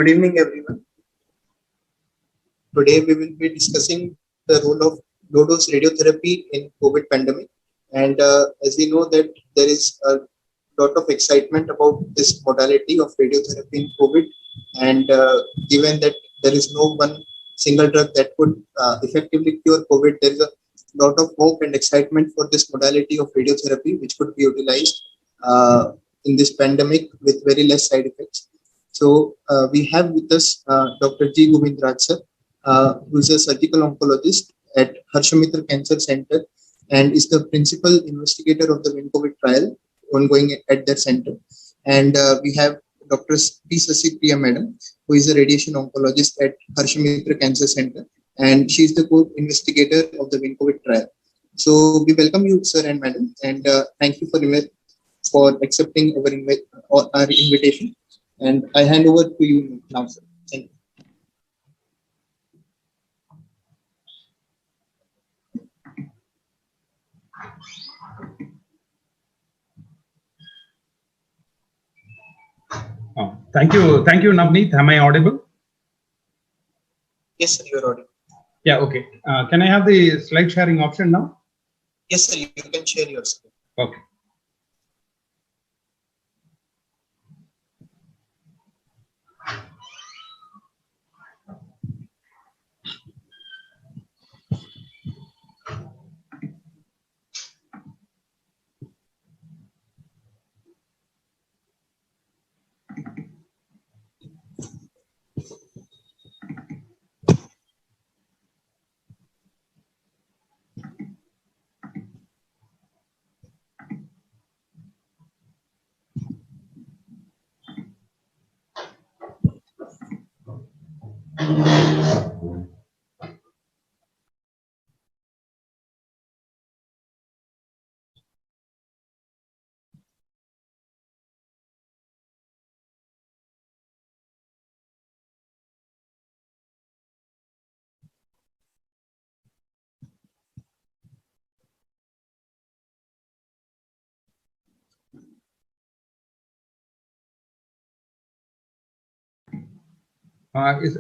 Good evening, everyone. Today we will be discussing the role of low-dose radiotherapy in COVID pandemic. And as we know that there is a lot of excitement about this modality of radiotherapy in COVID, and given that there is no one single drug that could effectively cure COVID, there is a lot of hope and excitement for this modality of radiotherapy, which could be utilized in this pandemic with very less side effects. So we have with us Dr. G. Govindraj sir, who is a surgical oncologist at Harshamitra Cancer Center and is the principal investigator of the WinCovid trial ongoing at their center. And we have Dr. P. Sasipriya madam, who is a radiation oncologist at Harshamitra Cancer Center, and she is the co-investigator of the WinCovid trial. So we welcome you, sir and madam, and thank you for accepting our invitation. And I hand over to you now, sir. Thank you. Thank you, Navneet. Am I audible? Yes, sir, you are audible. Yeah, okay. Can I have the slide sharing option now? Yes, sir, you can share your screen. Okay.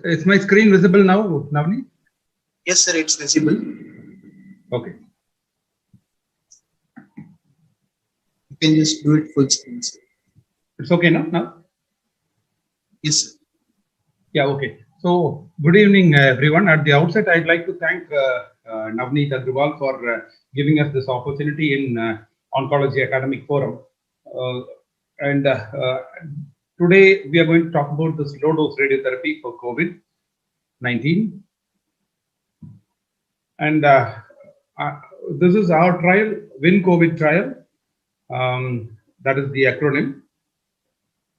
Is my screen visible now, Navneet? Yes, sir, it's visible. Okay. You can just do it full screen, sir. It's okay now? Yes, sir. Yeah, okay. So, good evening, everyone. At the outset, I'd like to thank Navneet Agrawal for giving us this opportunity in Oncology Academic Forum. Today, we are going to talk about this low-dose radiotherapy for COVID-19. And this is our trial, WinCovid trial. That is the acronym.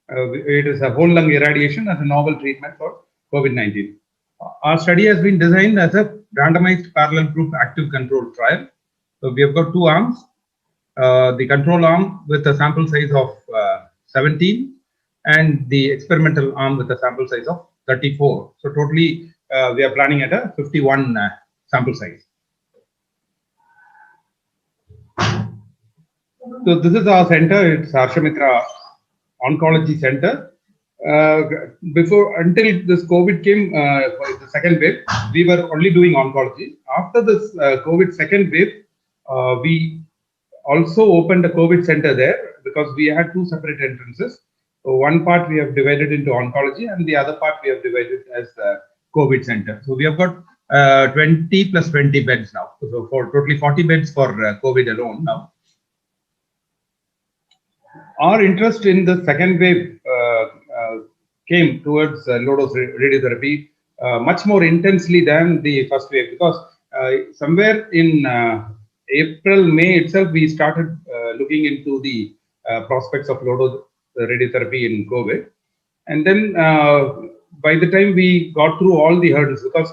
It is a whole lung irradiation as a novel treatment for COVID-19. Our study has been designed as a randomized parallel group active control trial. So we have got two arms. The control arm with a sample size of 17 and the experimental arm with a sample size of 34. So totally we are planning at a 51 sample size. So this is our center. It's Harshamitra Oncology Center. Until this COVID came, for the second wave, we were only doing oncology. After this COVID second wave, we also opened a COVID center there because we had two separate entrances. So one part we have divided into oncology and the other part we have divided as the COVID center. So we have got 20 plus 20 beds now. So for totally 40 beds for COVID alone now. Our interest in the second wave came towards low-dose radiotherapy much more intensely than the first wave, because somewhere in April, May itself, we started looking into the prospects of low-dose radiotherapy in COVID. And then by the time we got through all the hurdles, because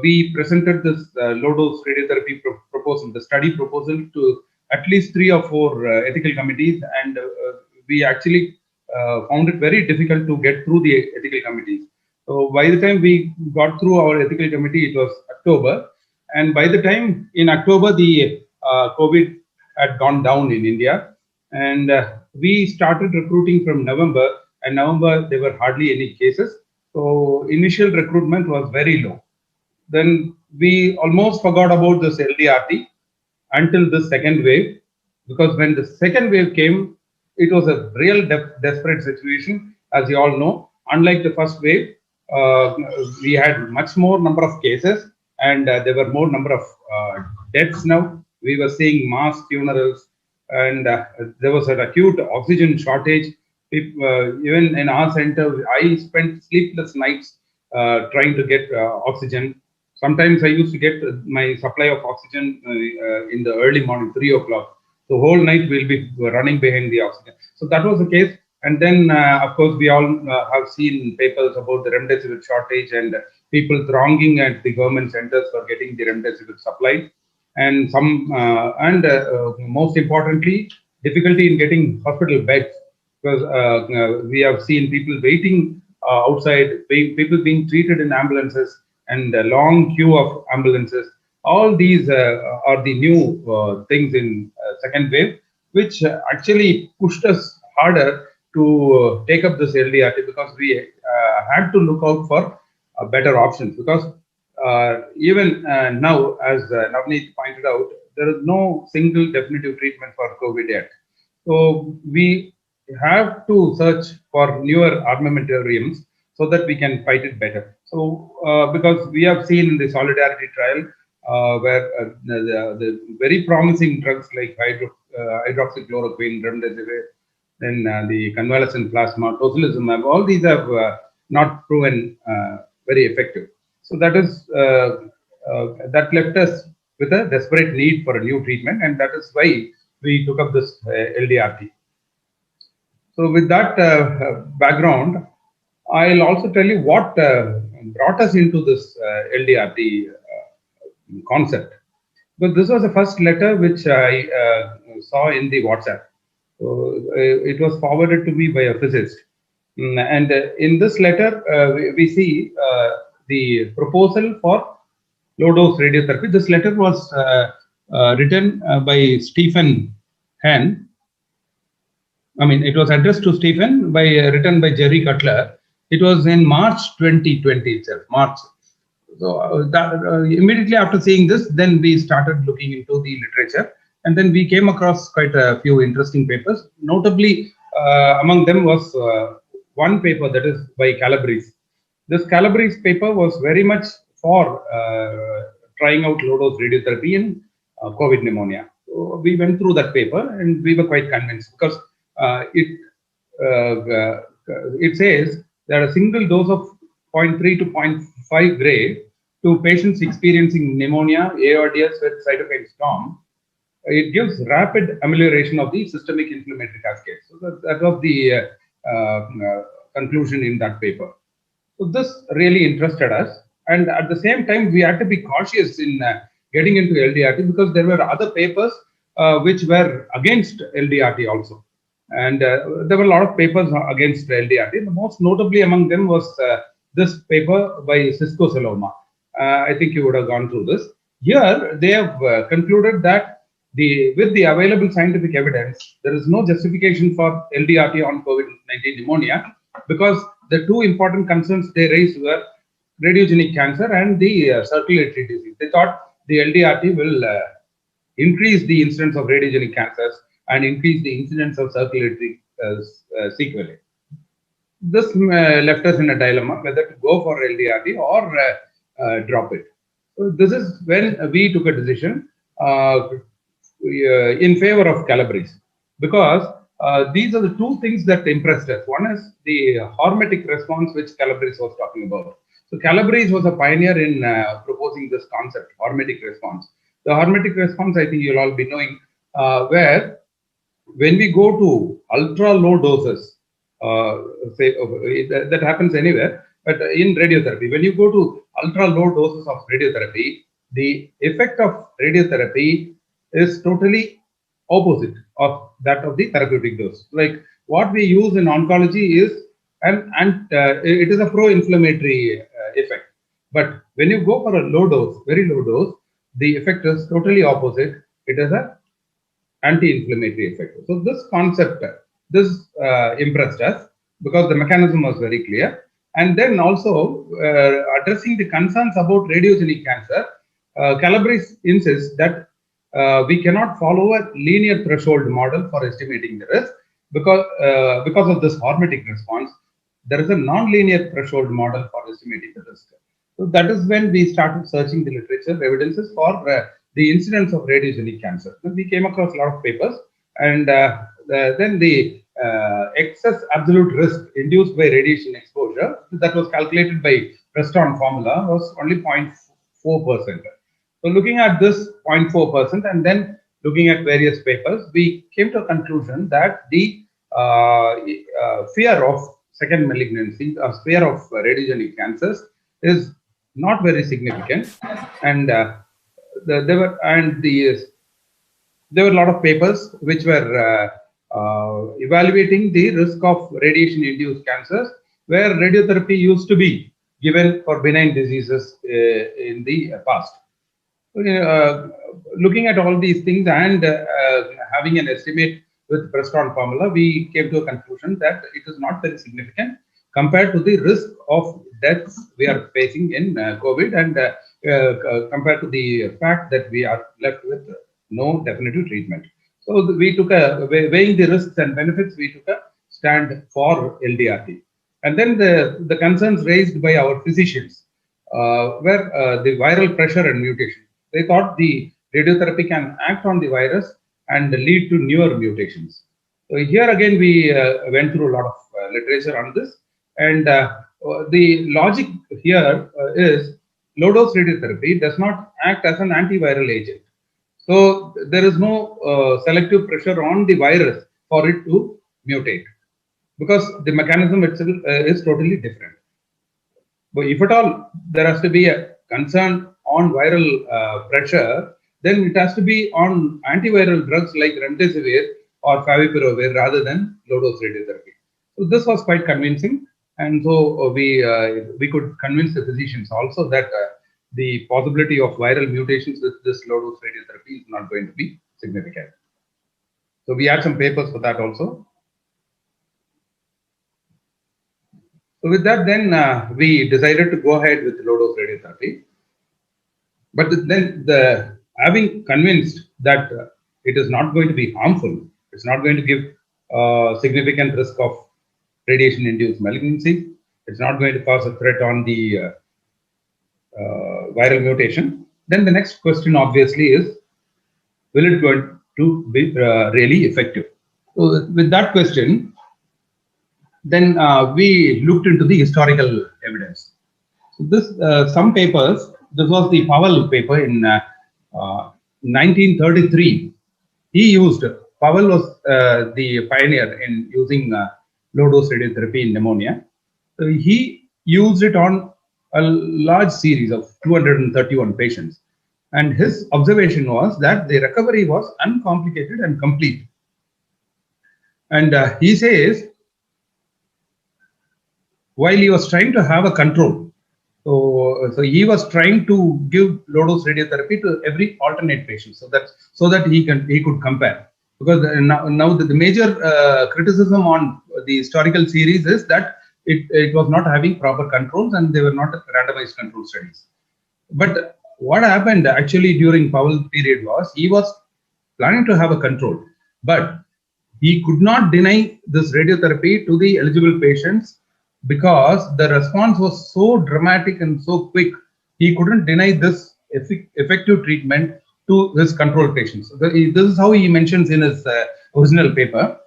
we presented this low-dose radiotherapy proposal, the study proposal, to at least 3 or 4 ethical committees, and we actually found it very difficult to get through the ethical committees. So by the time we got through our ethical committee, it was October, and by the time in October the COVID had gone down in India, and we started recruiting from November. And November there were hardly any cases. So initial recruitment was very low. Then we almost forgot about this LDRT until the second wave, because when the second wave came, it was a real desperate situation, as you all know. Unlike the first wave, we had much more number of cases, and there were more number of deaths. Now we were seeing mass funerals, and there was an acute oxygen shortage. Even in our center, I spent sleepless nights trying to get oxygen. Sometimes I used to get my supply of oxygen in the early morning, 3 o'clock. The whole night we'll be running behind the oxygen. So that was the case. And then, of course, we all have seen papers about the remdesivir shortage and people thronging at the government centers for getting the remdesivir supply. And most importantly, difficulty in getting hospital beds, because we have seen people waiting outside, people being treated in ambulances, and a long queue of ambulances. All these are the new things in second wave, which actually pushed us harder to take up this LDRT, because we had to look out for better options. Because even now, as Navneet pointed out, there is no single definitive treatment for COVID yet. So we have to search for newer armamentariums so that we can fight it better. So because we have seen in the Solidarity trial where the very promising drugs like hydroxychloroquine, remdesivir, then the convalescent plasma, tocilizumab, all these have not proven very effective. So that left us with a desperate need for a new treatment, and that is why we took up this LDRT. So with that background, I'll also tell you what brought us into this LDRT concept. But this was the first letter which I saw in the WhatsApp. So it was forwarded to me by a physicist. And in this letter, we see the proposal for low-dose radiotherapy. This letter was written by Stephen Hahn. I mean, it was addressed to Stephen written by Jerry Cutler. It was in March 2020 itself, March. So immediately after seeing this, then we started looking into the literature, and then we came across quite a few interesting papers. Notably, among them was one paper that is by Calabrese. This Calabrese paper was very much for trying out low-dose radiotherapy in COVID pneumonia. So we went through that paper, and we were quite convinced, because it says that a single dose of 0.3 to 0.5 gray to patients experiencing pneumonia, ARDS with cytokine storm, it gives rapid amelioration of the systemic inflammatory cascade. So that was the conclusion in that paper. So this really interested us, and at the same time, we had to be cautious in getting into LDRT, because there were other papers which were against LDRT also. And there were a lot of papers against LDRT. The most notably among them was this paper by Cisco Saloma. I think you would have gone through this. Here, they have concluded that with the available scientific evidence, there is no justification for LDRT on COVID-19 pneumonia, because the two important concerns they raised were radiogenic cancer and the circulatory disease. They thought the LDRT will increase the incidence of radiogenic cancers and increase the incidence of circulatory sequelae. This left us in a dilemma whether to go for LDRT or drop it. So this is when we took a decision in favor of Calabrese, because these are the two things that impressed us. One is the hormetic response, which Calabrese was talking about. So Calabrese was a pioneer in proposing this concept, hormetic response. The hormetic response, I think you'll all be knowing, where when we go to ultra low doses, that happens anywhere, but in radiotherapy, when you go to ultra low doses of radiotherapy, the effect of radiotherapy is totally opposite of that of the therapeutic dose. Like what we use in oncology is, it is a pro-inflammatory effect. But when you go for a low dose, very low dose, the effect is totally opposite. It is a anti-inflammatory effect. So this concept, this impressed us, because the mechanism was very clear. And then also addressing the concerns about radiogenic cancer, Calabrese insists that we cannot follow a linear threshold model for estimating the risk because of this hormetic response. There is a non-linear threshold model for estimating the risk. So that is when we started searching the literature evidences for the incidence of radiogenic cancer. Then we came across a lot of papers, and then the excess absolute risk induced by radiation exposure that was calculated by Preston formula was only 0.4%. So looking at this 0.4% and then looking at various papers, we came to a conclusion that the fear of second malignancy or fear of radiogenic cancers is not very significant, and there were a lot of papers which were evaluating the risk of radiation-induced cancers, where radiotherapy used to be given for benign diseases in the past. Looking at all these things and having an estimate with Preston formula, we came to a conclusion that it is not very significant compared to the risk of deaths we are facing in COVID, and compared to the fact that we are left with no definitive treatment. So we took weighing the risks and benefits, we took a stand for LDRT. And then the concerns raised by our physicians were the viral pressure and mutation. They thought the radiotherapy can act on the virus and lead to newer mutations. So here again, we went through a lot of literature on this. And the logic here is low-dose radiotherapy does not act as an antiviral agent. So there is no selective pressure on the virus for it to mutate, because the mechanism itself is totally different. But if at all there has to be a concern on viral pressure, then it has to be on antiviral drugs like remdesivir or favipiravir rather than low-dose radiotherapy. So this was quite convincing, and so we could convince the physicians also that the possibility of viral mutations with this low-dose radiotherapy is not going to be significant. So we had some papers for that also. So with that, then we decided to go ahead with low-dose radiotherapy. But then having convinced that it is not going to be harmful, it's not going to give significant risk of radiation-induced malignancy, it's not going to cause a threat on the viral mutation, then the next question obviously is, will it going to be really effective? So with that question, then we looked into the historical evidence. So this some papers, this was the Powell paper in 1933. Powell was the pioneer in using low-dose radiotherapy in pneumonia. So he used it on a large series of 231 patients. And his observation was that the recovery was uncomplicated and complete. And he says, while he was trying to have a control, so he was trying to give low-dose radiotherapy to every alternate patient, so that he could compare. Because now the major criticism on the historical series is that it was not having proper controls and they were not randomized control studies. But what happened actually during Powell period was he was planning to have a control, but he could not deny this radiotherapy to the eligible patients because the response was so dramatic and so quick. He couldn't deny this effective treatment to his control patients. This is how he mentions in his original paper.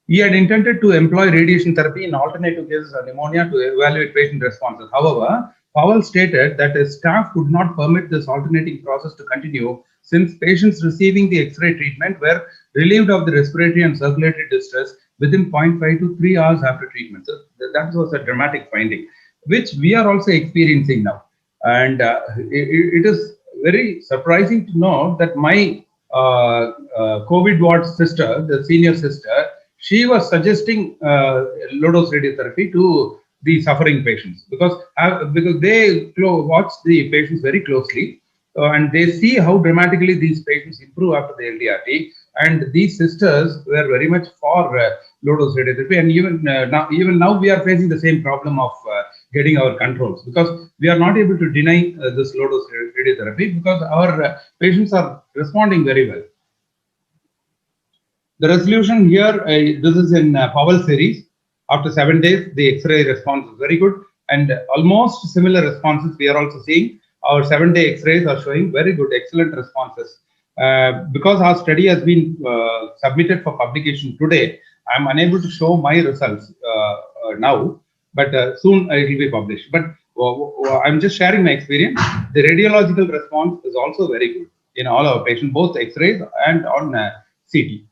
He had intended to employ radiation therapy in alternative cases of pneumonia to evaluate patient responses. However, Powell stated that his staff could not permit this alternating process to continue since patients receiving the X-ray treatment were relieved of the respiratory and circulatory distress within 0.5 to 3 hours after treatment. So that was a dramatic finding, which we are also experiencing now. And it is very surprising to know that my COVID ward sister, the senior sister, she was suggesting low-dose radiotherapy to the suffering patients because they watch the patients very closely and they see how dramatically these patients improve after the LDRT, and these sisters were very much for low-dose radiotherapy, and even now we are facing the same problem of getting our controls, because we are not able to deny this low-dose radiotherapy because our patients are responding very well. The resolution here, this is in Powell series. After 7 days, the X-ray response is very good, and almost similar responses we are also seeing. Our 7-day X-rays are showing very good, excellent responses. Because our study has been submitted for publication today, I am unable to show my results now, but soon it will be published. But I'm just sharing my experience. The radiological response is also very good in all our patients, both X-rays and on CT.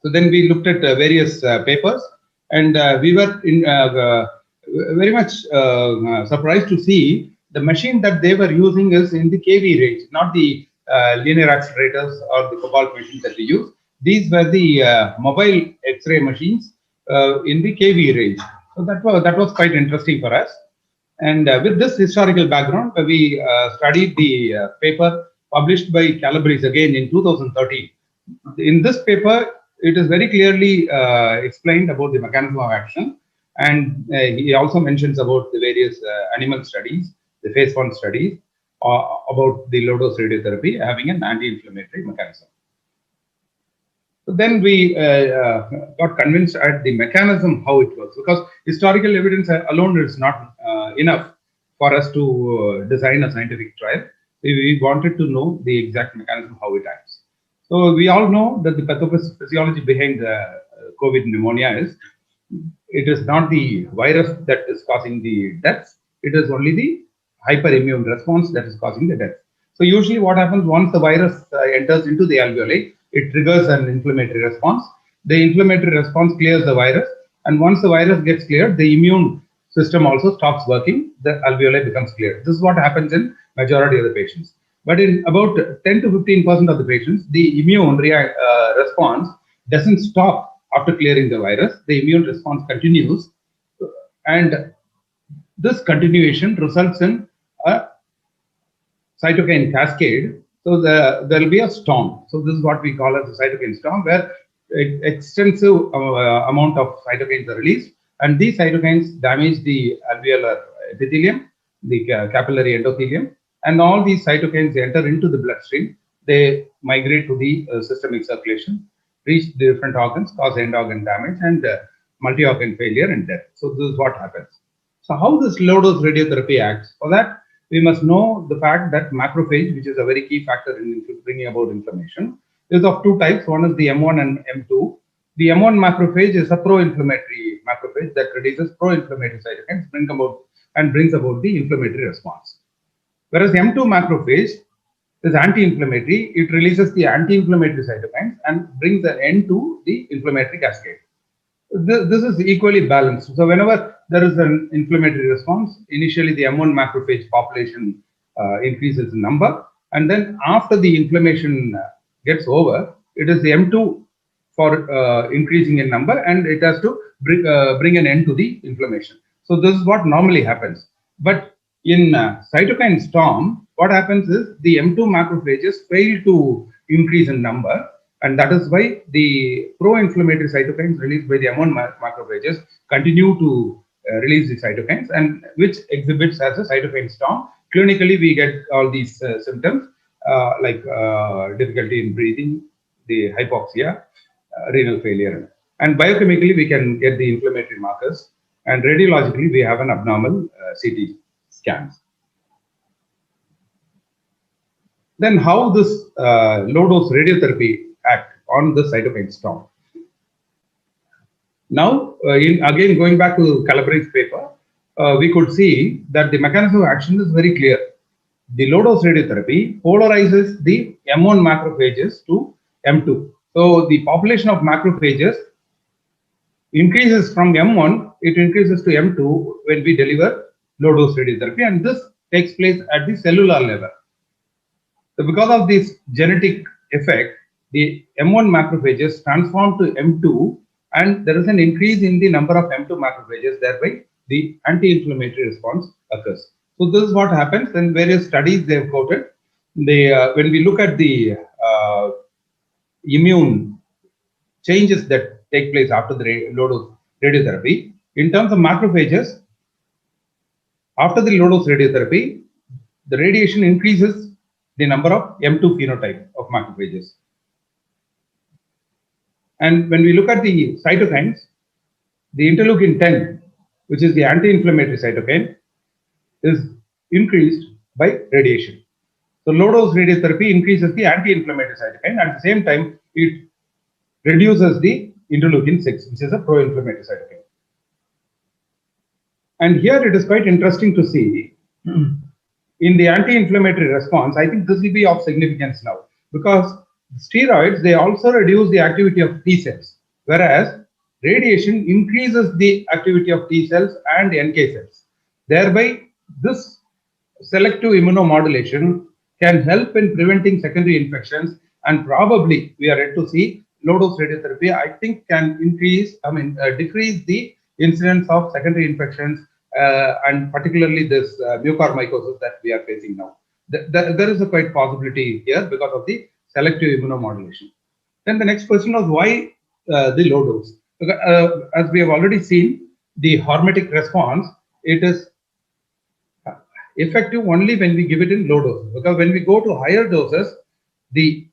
So then we looked at various papers, and we were very much surprised to see the machine that they were using is in the kV range, not the linear accelerators or the cobalt machines that we use. These were the mobile X-ray machines in the kV range. So that was quite interesting for us. And with this historical background, we studied the paper published by Calabrese again in 2013. In this paper, it is very clearly explained about the mechanism of action, and he also mentions about the various animal studies, the phase 1 studies about the low-dose radiotherapy having an anti-inflammatory mechanism. So then we got convinced at the mechanism how it works, because historical evidence alone is not enough for us to design a scientific trial. We wanted to know the exact mechanism how it acts. So we all know that the pathophysiology behind COVID pneumonia is, it is not the virus that is causing the deaths, it is only the hyperimmune response that is causing the death. So usually what happens, once the virus enters into the alveoli, it triggers an inflammatory response. The inflammatory response clears the virus, and once the virus gets cleared, the immune system also stops working, the alveoli becomes clear. This is what happens in majority of the patients. But in about 10 to 15% of the patients, the immune response doesn't stop after clearing the virus. The immune response continues, and this continuation results in a cytokine cascade. So there will be a storm. So this is what we call as a cytokine storm, where extensive amount of cytokines are released, and these cytokines damage the alveolar epithelium, the capillary endothelium, and all these cytokines enter into the bloodstream. They migrate to the systemic circulation, reach the different organs, cause end organ damage, and multi-organ failure and death. So this is what happens. So how this low-dose radiotherapy acts? For that, we must know the fact that macrophage, which is a very key factor in bringing about inflammation, is of two types. One is the M1 and M2. The M1 macrophage is a pro-inflammatory macrophage that releases pro-inflammatory cytokines, brings about the inflammatory response. Whereas M2 macrophage is anti-inflammatory. It releases the anti-inflammatory cytokines and brings an end to the inflammatory cascade. This is equally balanced. So whenever there is an inflammatory response, initially the M1 macrophage population increases in number, and then after the inflammation gets over, it is the M2 for increasing in number, and it has to bring an end to the inflammation. So this is what normally happens. But in cytokine storm, what happens is the M2 macrophages fail to increase in number, and that is why the pro-inflammatory cytokines released by the M1 macrophages continue to release the cytokines, and which exhibits as a cytokine storm. Clinically, we get all these symptoms like difficulty in breathing, the hypoxia, renal failure, and biochemically we can get the inflammatory markers, and radiologically we have an abnormal CT scans. Then how this low-dose radiotherapy act on the cytokine storm? Now, again going back to Calabrese's paper, we could see that the mechanism of action is very clear. The low-dose radiotherapy polarizes the M1 macrophages to M2. So the population of macrophages increases from M1, it increases to M2 when we deliver low-dose radiotherapy, and this takes place at the cellular level. So because of this genetic effect, the M1 macrophages transform to M2, and there is an increase in the number of M2 macrophages, thereby the anti-inflammatory response occurs. So this is what happens in various studies they have quoted. When we look at the immune changes that take place after the low-dose radiotherapy. In terms of macrophages, after the low-dose radiotherapy, the radiation increases the number of M2 phenotype of macrophages. And when we look at the cytokines, the interleukin 10, which is the anti-inflammatory cytokine, is increased by radiation. So low-dose radiotherapy increases the anti-inflammatory cytokine. At the same time, it reduces the interleukin 6, which is a pro-inflammatory cytokine. And here it is quite interesting to see in the anti-inflammatory response. I think this will be of significance now, because steroids, they also reduce the activity of T cells, whereas radiation increases the activity of T cells and NK cells. Thereby, this selective immunomodulation can help in preventing secondary infections, and probably we are yet to see low-dose radiotherapy, I think, can decrease the incidence of secondary infections, and particularly this mucormycosis that we are facing now. There is a quite possibility here because of the selective immunomodulation. Then the next question was why the low dose? As we have already seen, the hormetic response, it is effective only when we give it in low doses, because when we go to higher doses, the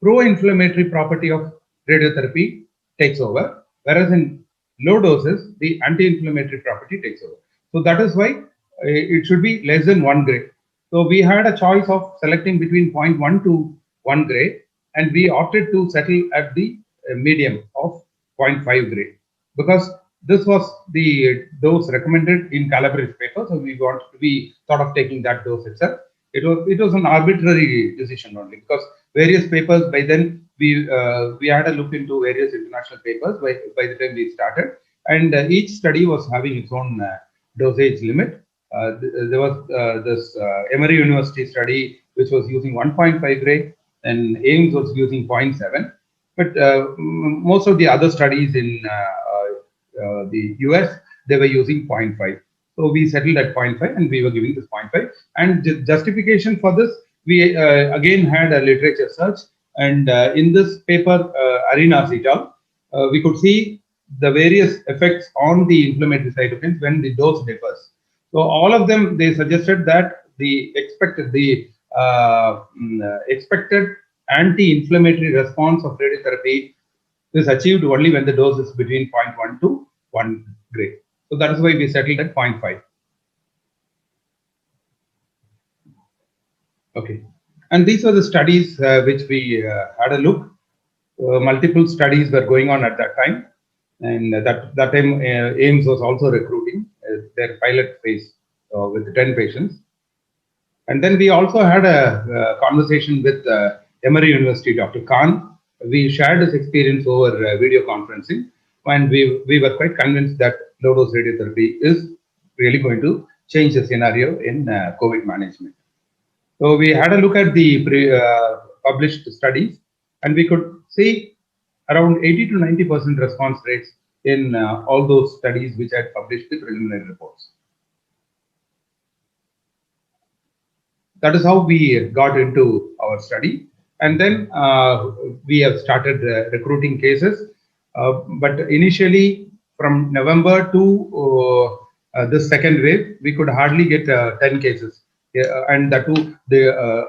pro-inflammatory property of radiotherapy takes over, whereas in low doses, the anti-inflammatory property takes over. So that is why it should be less than 1 gray. So we had a choice of selecting between 0.1 to 1 gray, and we opted to settle at the medium of 0.5 gray, because this was the dose recommended in Calabrese paper. So we thought of taking that dose itself. It was an arbitrary decision only, because various papers, by then we had a look into various international papers by the time we started, and each study was having its own dosage limit. There was this Emory University study which was using 1.5 gray, and Ames was using 0.7. But most of the other studies in the US, they were using 0.5. So we settled at 0.5, and we were giving this 0.5. And justification for this, we again had a literature search, and in this paper, Arenas et al., we could see the various effects on the inflammatory cytokines when the dose differs. So all of them, they suggested that the expected anti-inflammatory response of radiotherapy is achieved only when the dose is between 0.1 to 1 gray. So that is why we settled at 0.5. Okay, and these were the studies which we had a look. Multiple studies were going on at that time, and that time Ames was also recruiting their pilot phase with 10 patients. And then we also had a conversation with Emory University, Dr. Khan. We shared his experience over video conferencing, and we were quite convinced that low-dose radiotherapy is really going to change the scenario in COVID management. So we had a look at the published studies, and we could see around 80 to 90% response rates in all those studies which had published the preliminary reports. That is how we got into our study. And then we have started recruiting cases. But initially, from November to the second wave, we could hardly get 10 cases. And that too, the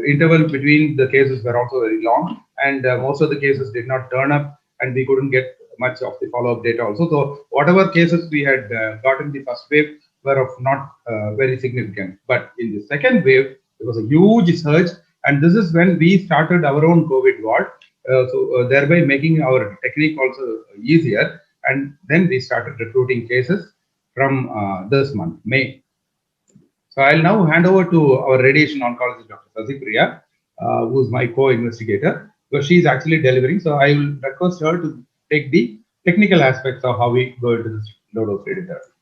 interval between the cases were also very long, and most of the cases did not turn up, and we couldn't get much of the follow-up data also. So whatever cases we had got in the first wave were of not very significant. But in the second wave, there was a huge surge, and this is when we started our own COVID ward, thereby making our technique also easier. And then we started recruiting cases from this month, May. So I'll now hand over to our radiation oncologist, Dr. Sasi Priya, who is my co-investigator, because she's actually delivering. So I will request her to take the technical aspects of how we go into this low-dose radiotherapy.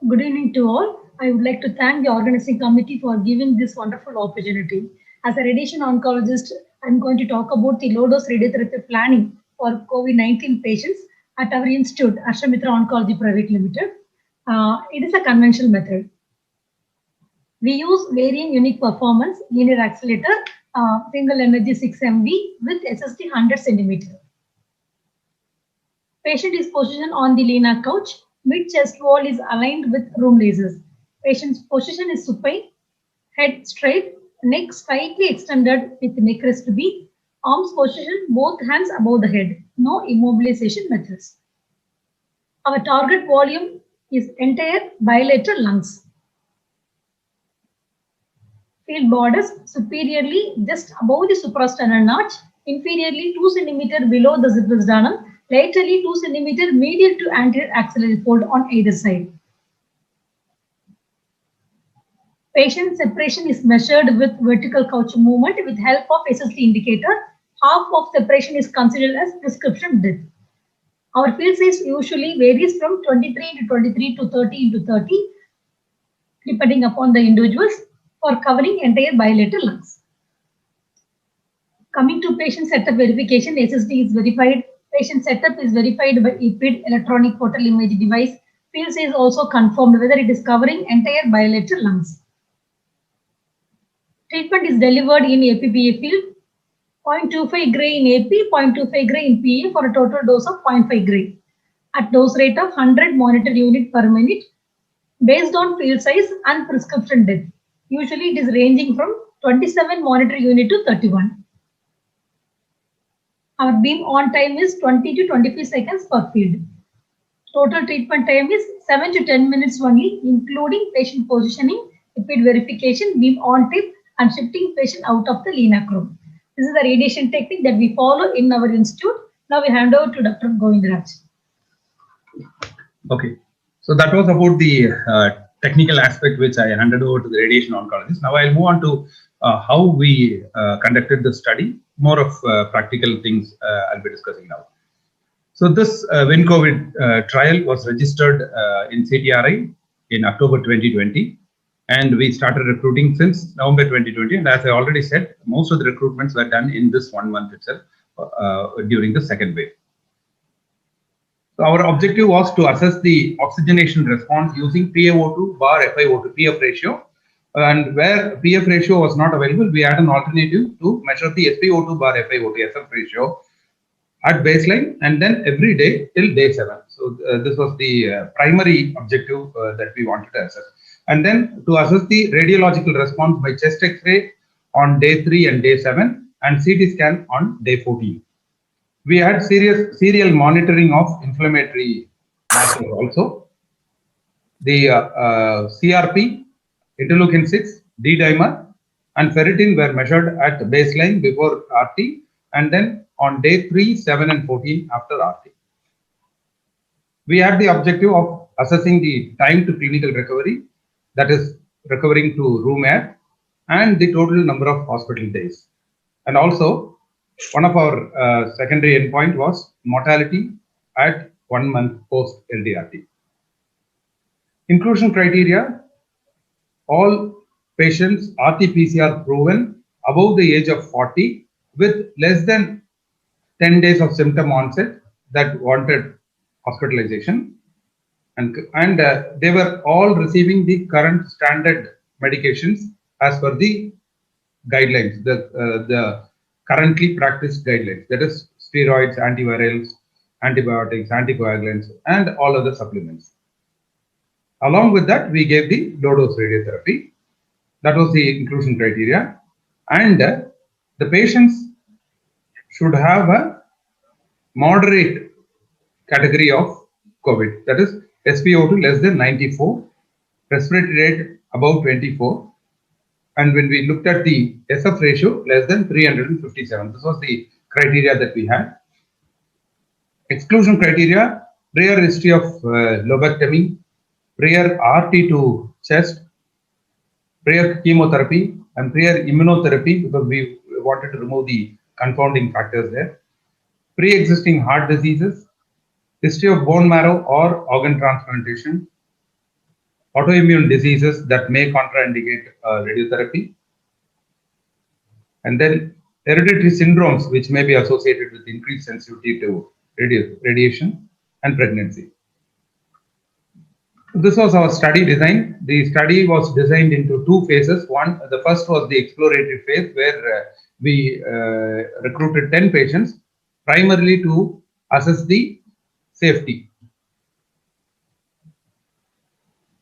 Good evening to all. I would like to thank the organizing committee for giving this wonderful opportunity. As a radiation oncologist, I'm going to talk about the low-dose radiotherapy planning for COVID-19 patients at our institute, Ashamitra Oncology Private Limited. It is a conventional method. We use varying unique performance linear accelerator, single energy 6 MV with SSD 100 centimeter. Patient is positioned on the Lena couch. Mid chest wall is aligned with room lasers. Patient's position is supine, head straight, neck slightly extended with neck rest B, arms position both hands above the head. No immobilization methods. Our target volume is entire bilateral lungs. Field borders superiorly just above the suprasternal notch, inferiorly 2 cm below the ziposternum, laterally 2 cm medial to anterior axillary fold on either side. Patient separation is measured with vertical couch movement with help of SSD indicator. Half of separation is considered as prescription depth. Our field size usually varies from 23 to 30 to 30 depending upon the individuals for covering entire bilateral lungs. Coming to patient setup verification, SSD is verified. Patient setup is verified by EPID, electronic portal image device. Field size is also confirmed whether it is covering entire bilateral lungs. Treatment is delivered in APPA field, 0.25 gray in AP, 0.25 gray in PA for a total dose of 0.5 gray at dose rate of 100 monitor unit per minute based on field size and prescription depth. Usually it is ranging from 27 monitor unit to 31. Our beam on time is 20 to 25 seconds per field. Total treatment time is 7 to 10 minutes only, including patient positioning, EPID verification, beam on tip, and shifting patient out of the Lena room. This is the radiation technique that we follow in our institute. Now we hand over to Dr. Govindraj. Okay, so that was about the technical aspect which I handed over to the radiation oncologist. Now I'll move on to how we conducted the study. More of practical things I'll be discussing now. So this WinCovid trial was registered in CTRI in October 2020. And we started recruiting since November 2020. And as I already said, most of the recruitments were done in this 1 month itself during the second wave. So our objective was to assess the oxygenation response using PaO2 bar FiO2 PF ratio. And where PF ratio was not available, we had an alternative to measure the SpO2 bar FiO2 SF ratio at baseline and then every day till day 7. So this was the primary objective that we wanted to assess. And then to assess the radiological response by chest X-ray on day 3 and day 7 and CT scan on day 14. We had serial monitoring of inflammatory markers also. The CRP, interleukin 6, D-dimer and ferritin were measured at baseline before RT and then on day 3, 7 and 14 after RT. We had the objective of assessing the time to clinical recovery, that is recovering to room air, and the total number of hospital days. And also, one of our secondary endpoint was mortality at 1 month post LDRT. Inclusion criteria, all patients RT-PCR proven above the age of 40 with less than 10 days of symptom onset that wanted hospitalization. And they were all receiving the current standard medications as per the guidelines, the currently practiced guidelines, that is steroids, antivirals, antibiotics, anticoagulants, and all other supplements. Along with that, we gave the low-dose radiotherapy. That was the inclusion criteria. And the patients should have a moderate category of COVID, that is SpO2 less than 94, respiratory rate above 24, and when we looked at the SF ratio less than 357. This was the criteria that we had. Exclusion criteria, prior history of lobectomy, prior RT to chest, prior chemotherapy, and prior immunotherapy, because we wanted to remove the confounding factors there, pre-existing heart diseases, history of bone marrow or organ transplantation, autoimmune diseases that may contraindicate radiotherapy, and then hereditary syndromes which may be associated with increased sensitivity to radiation, and pregnancy. This was our study design. The study was designed into two phases. The first was the exploratory phase where we recruited 10 patients primarily to assess the safety.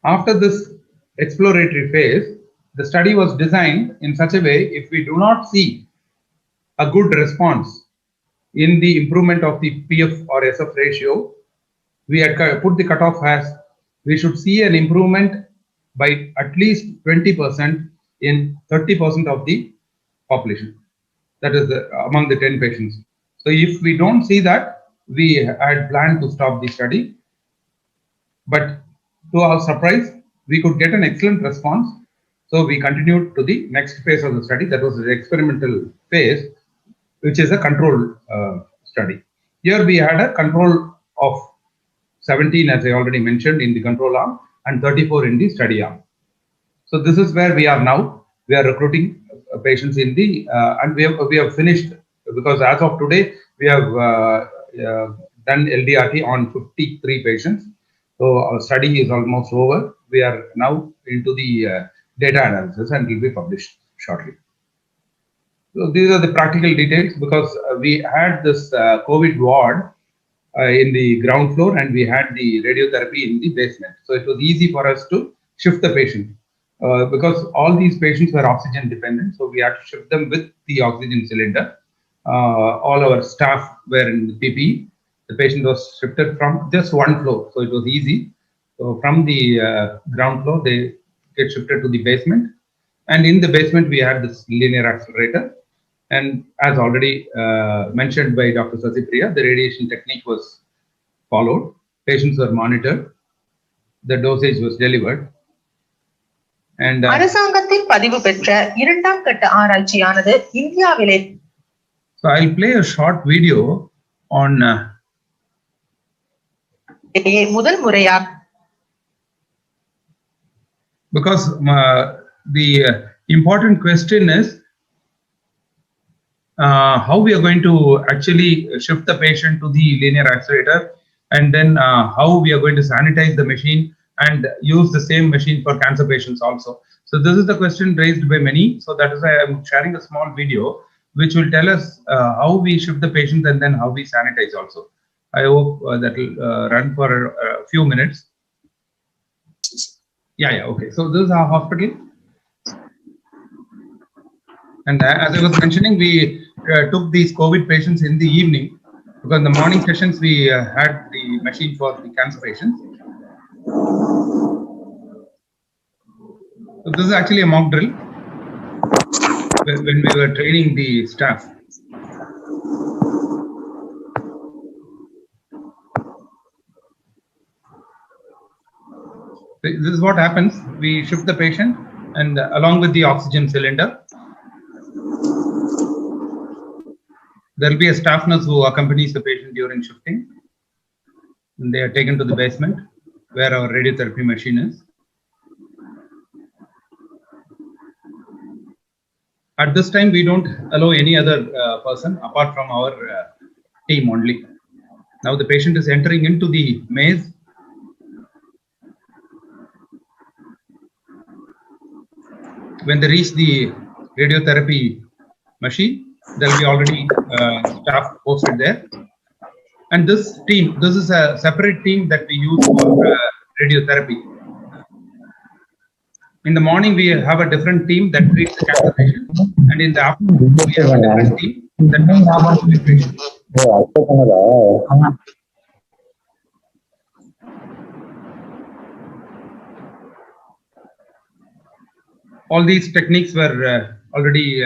After this exploratory phase, the study was designed in such a way if we do not see a good response in the improvement of the PF or SF ratio, we had put the cutoff as we should see an improvement by at least 20% in 30% of the population. That is among the 10 patients. So if we don't see that, we had planned to stop the study. But to our surprise, we could get an excellent response. So we continued to the next phase of the study. That was the experimental phase, which is a control study. Here we had a control of 17, as I already mentioned, in the control arm and 34 in the study arm. So this is where we are now. We are recruiting patients in the, and we have finished, because as of today, we have done LDRT on 53 patients. So our study is almost over. We are now into the data analysis and will be published shortly. So these are the practical details, because we had this COVID ward in the ground floor and we had the radiotherapy in the basement. So it was easy for us to shift the patient because all these patients were oxygen dependent. So we had to shift them with the oxygen cylinder. All our staff were in the PPE. The patient was shifted from just one floor. So it was easy. So from the ground floor, they get shifted to the basement. And in the basement, we had this linear accelerator. And as already mentioned by Dr. Sasipriya, the radiation technique was followed. Patients were monitored. The dosage was delivered. And அரசாங்கத்தின் பதிவு பெற்ற இரண்டாம் கட்ட ஆராய்ச்சியானது இந்தியாவிலே. So I'll play a short video on முதல் முறையாக, because the important question is how we are going to actually shift the patient to the linear accelerator, and then how we are going to sanitize the machine and use the same machine for cancer patients also. So this is the question raised by many. So that is why I'm sharing a small video which will tell us how we shift the patient and then how we sanitize also. I hope that will run for a few minutes. Yeah, okay. So this is our hospital. And as I was mentioning, we took these COVID patients in the evening, because in the morning sessions we had the machine for the cancer patients. So this is actually a mock drill when we were training the staff. This is what happens. We shift the patient and along with the oxygen cylinder. There will be a staff nurse who accompanies the patient during shifting. And they are taken to the basement where our radiotherapy machine is. At this time, we don't allow any other person apart from our team only. Now the patient is entering into the maze. When they reach the radiotherapy machine, there will be already staff posted there. And this team, this is a separate team that we use for radiotherapy. In the morning, we have a different team that treats the cancer patient, and in the afternoon, we have a different team that treats the COVID patient. All these techniques were already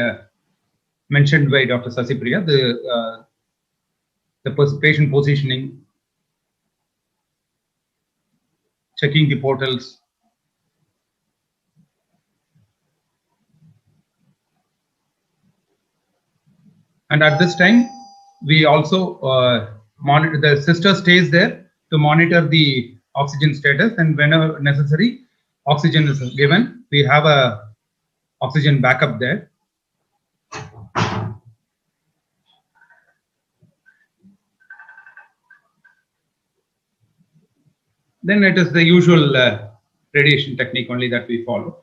mentioned by Dr. Sasipriya. The patient positioning, checking the portals, and at this time we also monitor. The sister stays there to monitor the oxygen status, and whenever necessary, oxygen is given. We have a oxygen backup there. Then it is the usual radiation technique only that we follow.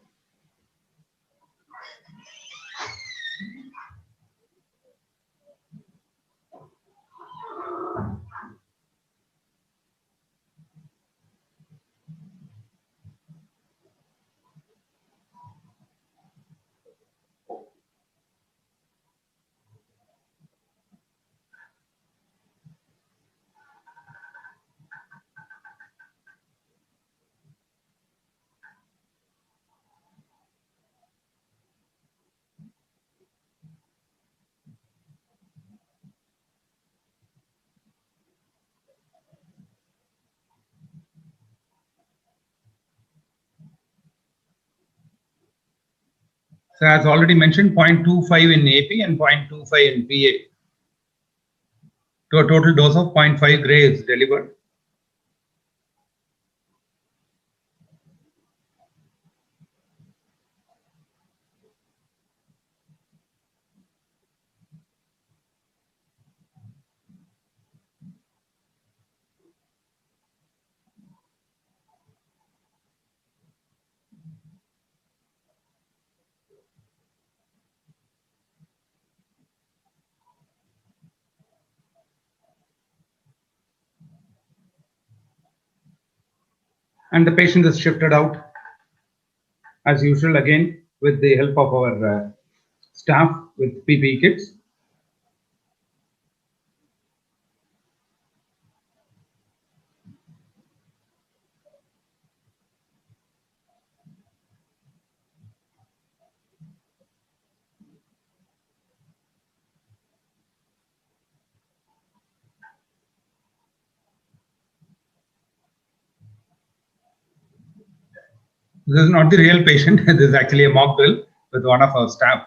So as already mentioned, 0.25 in AP and 0.25 in PA, to a total dose of 0.5 gray is delivered. And the patient is shifted out as usual, again with the help of our staff with PPE kits. This is not the real patient. This is actually a mock drill with one of our staff.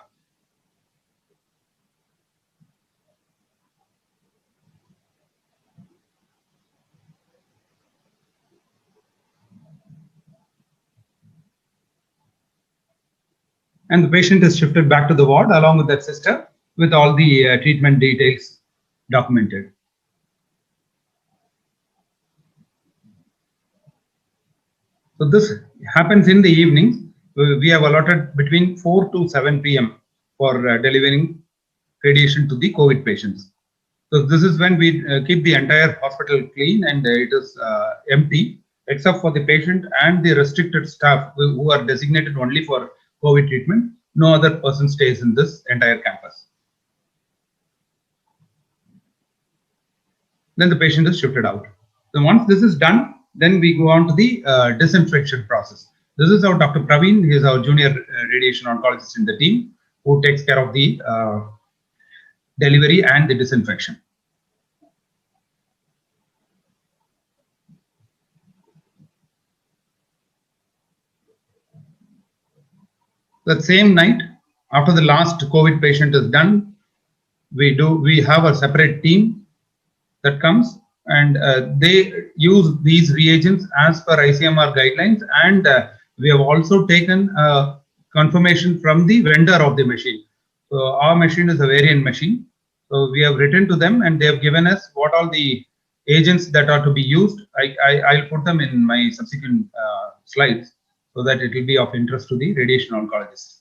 And the patient is shifted back to the ward along with that sister with all the treatment details documented. So this happens in the evening. We have allotted between 4 to 7 p.m. for delivering radiation to the COVID patients. So this is when we keep the entire hospital clean and it is empty, except for the patient and the restricted staff who are designated only for COVID treatment. No other person stays in this entire campus. Then the patient is shifted out. So once this is done, then we go on to the disinfection process. This is our Dr. Praveen. He is our junior radiation oncologist in the team who takes care of the delivery and the disinfection. That same night, after the last COVID patient is done, we have a separate team that comes and they use these reagents as per ICMR guidelines, and we have also taken confirmation from the vendor of the machine. So our machine is a variant machine. So we have written to them and they have given us what all the agents that are to be used. I'll put them in my subsequent slides so that it will be of interest to the radiation oncologists,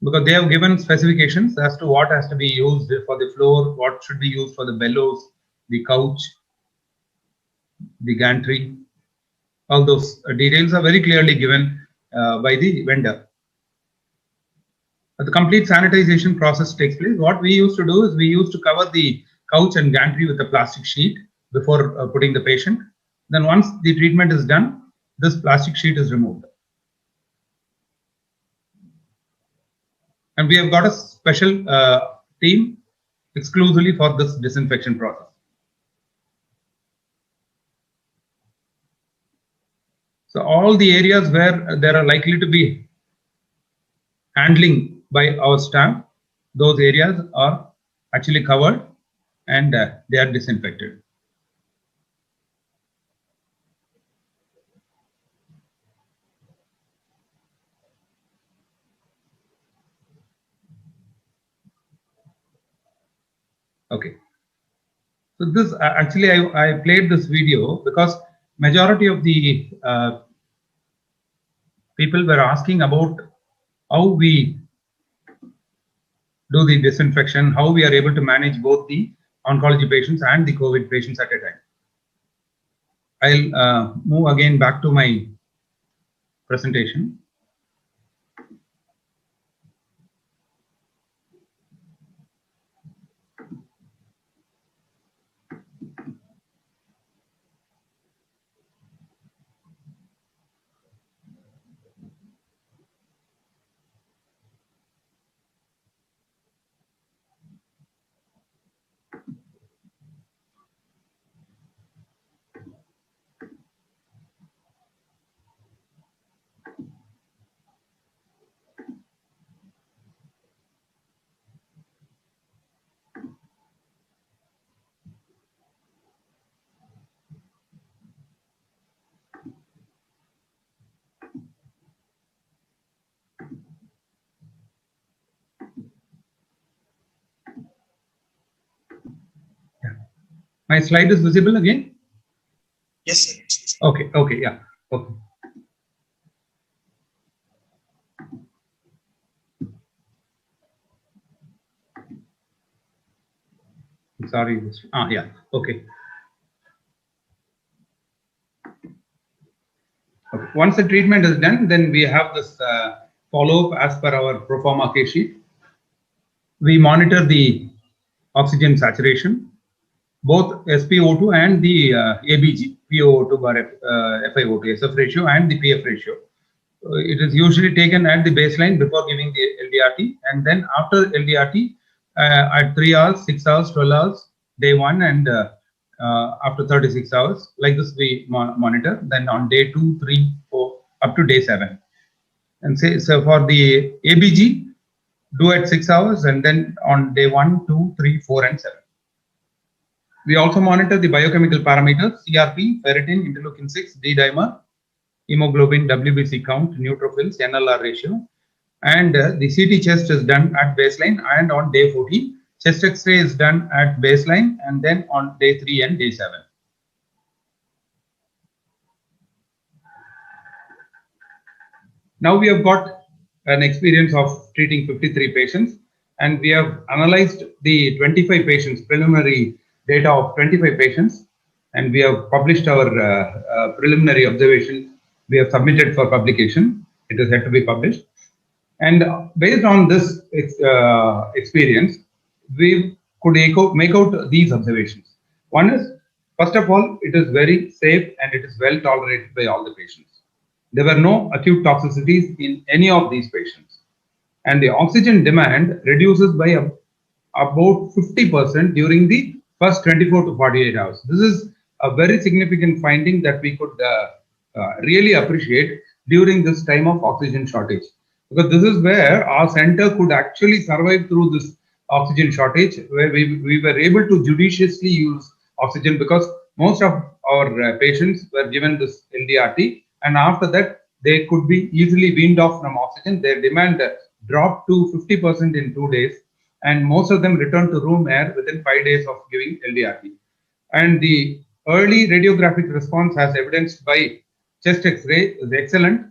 because they have given specifications as to what has to be used for the floor, what should be used for the bellows, the couch, the gantry. All those details are very clearly given by the vendor. The complete sanitization process takes place. What we used to do is we used to cover the couch and gantry with a plastic sheet before putting the patient. Then once the treatment is done, this plastic sheet is removed. And we have got a special team exclusively for this disinfection process. So all the areas where there are likely to be handling by our staff, those areas are actually covered and they are disinfected. Okay. So this actually I played this video because majority of the people were asking about how we do the disinfection, how we are able to manage both the oncology patients and the COVID patients at a time. I'll move again back to my presentation. My slide is visible again? Yes, sir. Okay, yeah. Okay. Sorry. Yeah. Okay. Once the treatment is done, then we have this follow-up as per our pro forma case sheet. We monitor the oxygen saturation, both SpO2 and the ABG, PO2 bar FiO2, SF ratio and the PF ratio. It is usually taken at the baseline before giving the LDRT, and then after LDRT at 3 hours, 6 hours, 12 hours, day 1, and after 36 hours. Like this we monitor. Then on day 2, 3, 4, up to day 7. And say, so for the ABG, do at 6 hours, and then on day 1, 2, 3, 4, and 7. We also monitor the biochemical parameters: CRP, ferritin, interleukin 6, D-dimer, hemoglobin, WBC count, neutrophils, NLR ratio, and the CT chest is done at baseline and on day 14. Chest X-ray is done at baseline and then on day 3 and day 7. Now we have got an experience of treating 53 patients, and we have analyzed the 25 patients, preliminary data of 25 patients, and we have published our preliminary observation. We have submitted for publication. It is yet to be published. And based on this experience, we could make out these observations. One is, first of all, it is very safe and it is well tolerated by all the patients. There were no acute toxicities in any of these patients. And the oxygen demand reduces by about 50% during the first 24 to 48 hours. This is a very significant finding that we could really appreciate during this time of oxygen shortage. Because this is where our center could actually survive through this oxygen shortage, where we were able to judiciously use oxygen, because most of our patients were given this LDRT, and after that they could be easily weaned off from oxygen. Their demand dropped to 50% in 2 days, and most of them returned to room air within 5 days of giving LDRT. And the early radiographic response, as evidenced by chest X-ray, is excellent.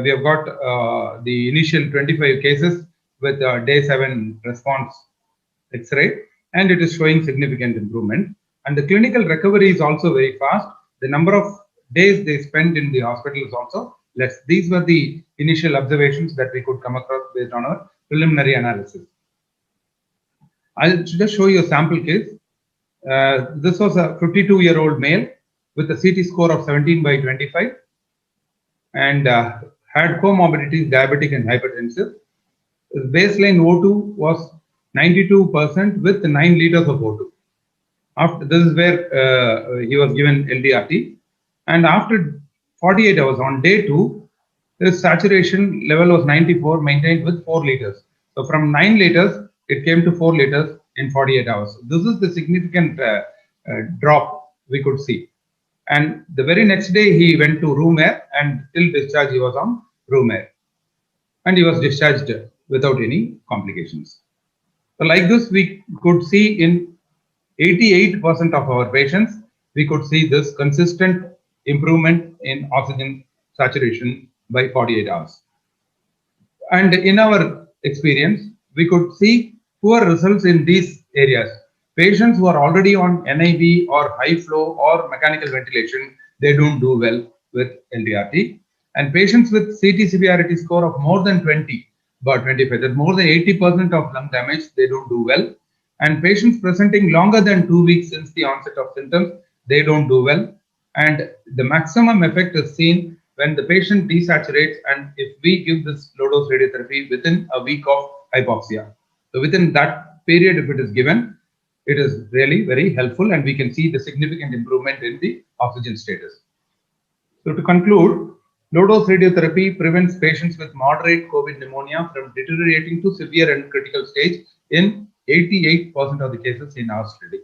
We have got the initial 25 cases with day 7 response X-ray, and it is showing significant improvement. And the clinical recovery is also very fast. The number of days they spend in the hospital is also less. These were the initial observations that we could come across based on our preliminary analysis. I'll just show you a sample case. This was a 52-year-old male with a CT score of 17/25 and had comorbidities, diabetic and hypertensive. His baseline O2 was 92% with 9 liters of O2. After this is where he was given LDRT, and after 48 hours on day 2, his saturation level was 94, maintained with 4 liters. So from 9 liters, it came to 4 liters in 48 hours. This is the significant drop we could see. And the very next day, he went to room air, and till discharge, he was on room air. And he was discharged without any complications. So like this, we could see in 88% of our patients, we could see this consistent improvement in oxygen saturation by 48 hours. And in our experience, we could see poor results in these areas. Patients who are already on NIV or high flow or mechanical ventilation, they don't do well with LDRT. And patients with CT severity score of more than 20, about 25, that more than 80% of lung damage, they don't do well. And patients presenting longer than 2 weeks since the onset of symptoms, they don't do well. And the maximum effect is seen when the patient desaturates, and if we give this low dose radiotherapy within a week of hypoxia. So within that period, if it is given, it is really very helpful, and we can see the significant improvement in the oxygen status. So to conclude, low dose radiotherapy prevents patients with moderate COVID pneumonia from deteriorating to severe and critical stage in 88% of the cases in our study.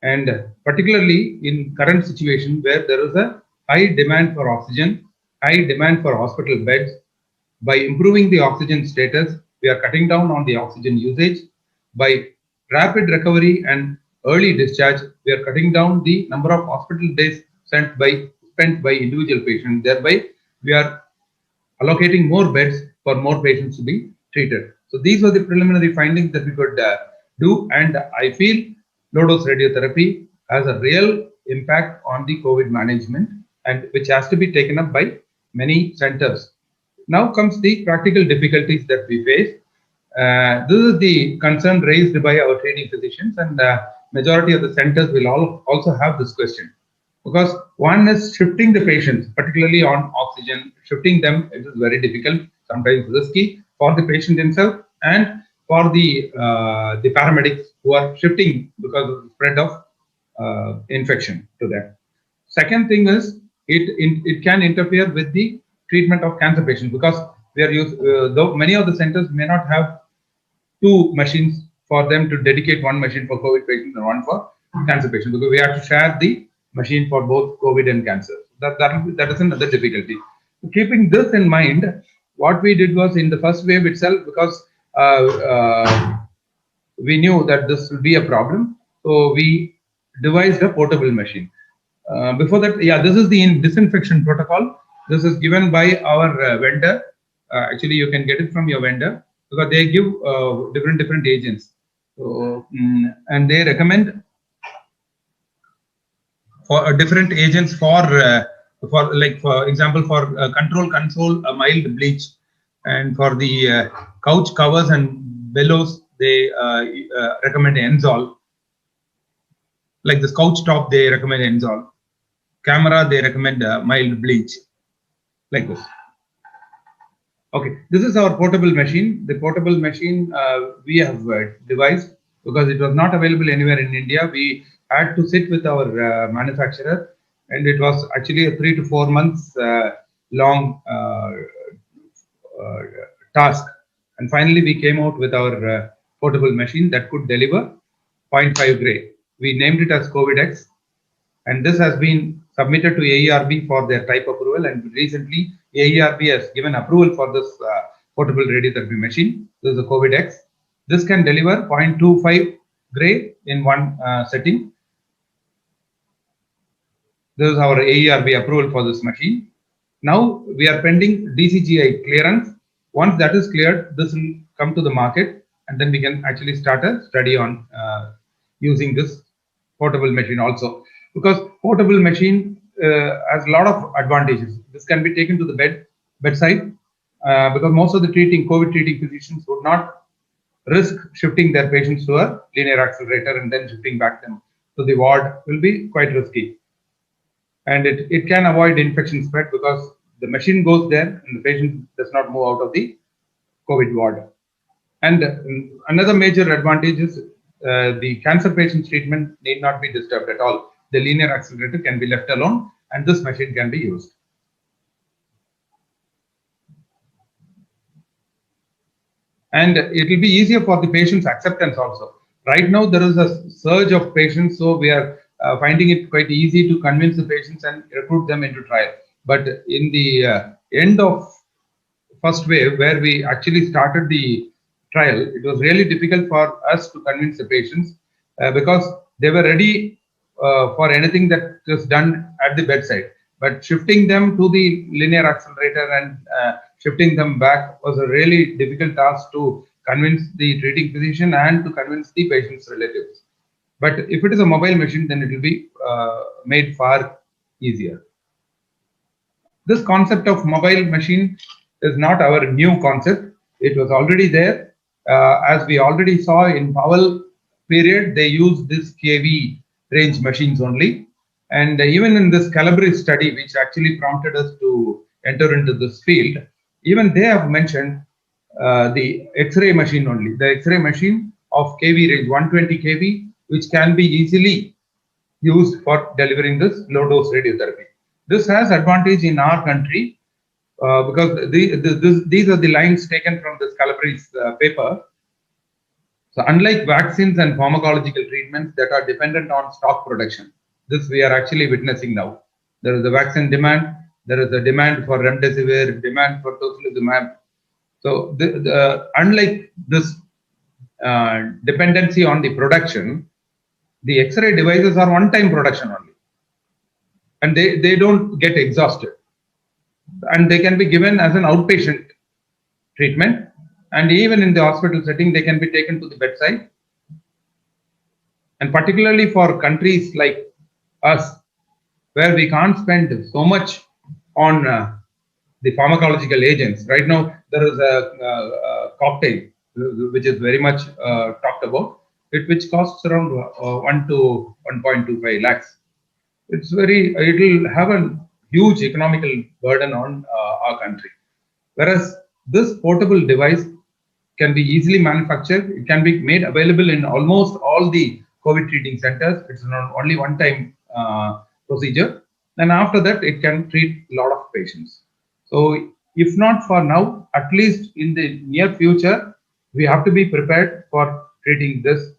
And particularly in current situation where there is a high demand for oxygen, high demand for hospital beds, by improving the oxygen status, we are cutting down on the oxygen usage. By rapid recovery and early discharge, we are cutting down the number of hospital days spent by individual patients. Thereby, we are allocating more beds for more patients to be treated. So these were the preliminary findings that we could do, and I feel low dose radiotherapy has a real impact on the COVID management, and which has to be taken up by many centers. Now comes the practical difficulties that we face. This is the concern raised by our treating physicians, and majority of the centers will also have this question. Because one is shifting the patients, particularly on oxygen, shifting them, it is very difficult, sometimes risky for the patient himself and for the paramedics who are shifting because of the spread of infection to them. Second thing is it can interfere with the treatment of cancer patients, because we are though many of the centers may not have two machines for them to dedicate one machine for COVID patients and one for cancer patients, because we have to share the machine for both COVID and cancer. That is another difficulty. Keeping this in mind, what we did was in the first wave itself, because we knew that this would be a problem, so we devised a portable machine. Before that, this is the disinfection protocol. This is given by our vendor. Actually, you can get it from your vendor, because they give different agents. So, and they recommend for different agents for example, for control console, a mild bleach, and for the couch covers and bellows, they recommend Enzol. Like this couch top, they recommend Enzol. Camera, they recommend mild bleach, like this. Okay, this is our portable machine. The portable machine we have devised, because it was not available anywhere in India. We had to sit with our manufacturer, and it was actually a 3 to 4 months long task. And finally, we came out with our portable machine that could deliver 0.5 gray. We named it as COVID-X, and this has been submitted to AERB for their type approval, and recently AERB has given approval for this portable radiotherapy machine. This is a COVID-X. This can deliver 0.25 gray in one setting. This is our AERB approval for this machine. Now we are pending DCGI clearance. Once that is cleared, this will come to the market, and then we can actually start a study on using this portable machine also. Because portable machine has a lot of advantages. This can be taken to the bedside, because most of the COVID treating physicians would not risk shifting their patients to a linear accelerator and then shifting back them to the ward. Will be quite risky. And it can avoid infection spread, because the machine goes there and the patient does not move out of the COVID ward. And another major advantage is the cancer patient's treatment need not be disturbed at all. The linear accelerator can be left alone, and this machine can be used. And it will be easier for the patient's acceptance also. Right now, there is a surge of patients, so we are finding it quite easy to convince the patients and recruit them into trial. But in the end of first wave, where we actually started the trial, it was really difficult for us to convince the patients because they were ready for anything that was done at the bedside. But shifting them to the linear accelerator and shifting them back was a really difficult task to convince the treating physician and to convince the patient's relatives. But if it is a mobile machine, then it will be made far easier. This concept of mobile machine is not our new concept. It was already there. As we already saw in Powell period, they used this kV range machines only. And even in this Calabrese study, which actually prompted us to enter into this field, even they have mentioned the X-ray machine only, the X-ray machine of kV range 120 kV, which can be easily used for delivering this low dose radiotherapy. This has advantage in our country because these are the lines taken from this Calabrese paper. So unlike vaccines and pharmacological treatments that are dependent on stock production, this we are actually witnessing now. There is a vaccine demand, there is a demand for remdesivir, demand for tocilizumab. So unlike this dependency on the production, the X-ray devices are one-time production only, and they don't get exhausted, and they can be given as an outpatient treatment, and even in the hospital setting they can be taken to the bedside. And particularly for countries like us, where we can't spend so much on the pharmacological agents. Right now there is a cocktail which is very much talked about, which costs around 1 to 1.25 lakhs. It will have a huge economical burden on our country. Whereas this portable device can be easily manufactured. It can be made available in almost all the COVID treating centers. It's not only one-time procedure. And after that, it can treat a lot of patients. So if not for now, at least in the near future, we have to be prepared for treating this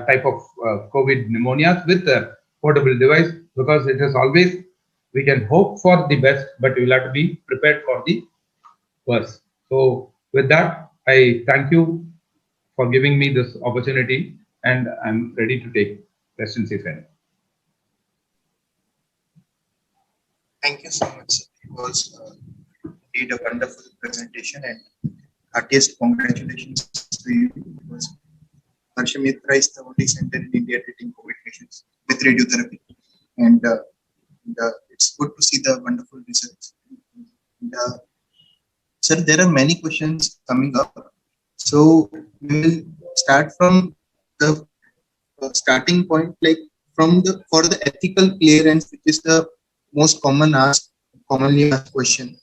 type of COVID pneumonias with a portable device, because it is always, we can hope for the best, but we will have to be prepared for the worst. So with that, I thank you for giving me this opportunity, and I'm ready to take questions if any. Thank you so much. It was indeed a wonderful presentation, and heartiest congratulations to you. Because Harsha Mitra is the only center in India treating COVID patients with radiotherapy, and it's good to see the wonderful results. And, sir, there are many questions coming up, so we will start from the starting point, like for the ethical clearance, which is the most commonly asked question.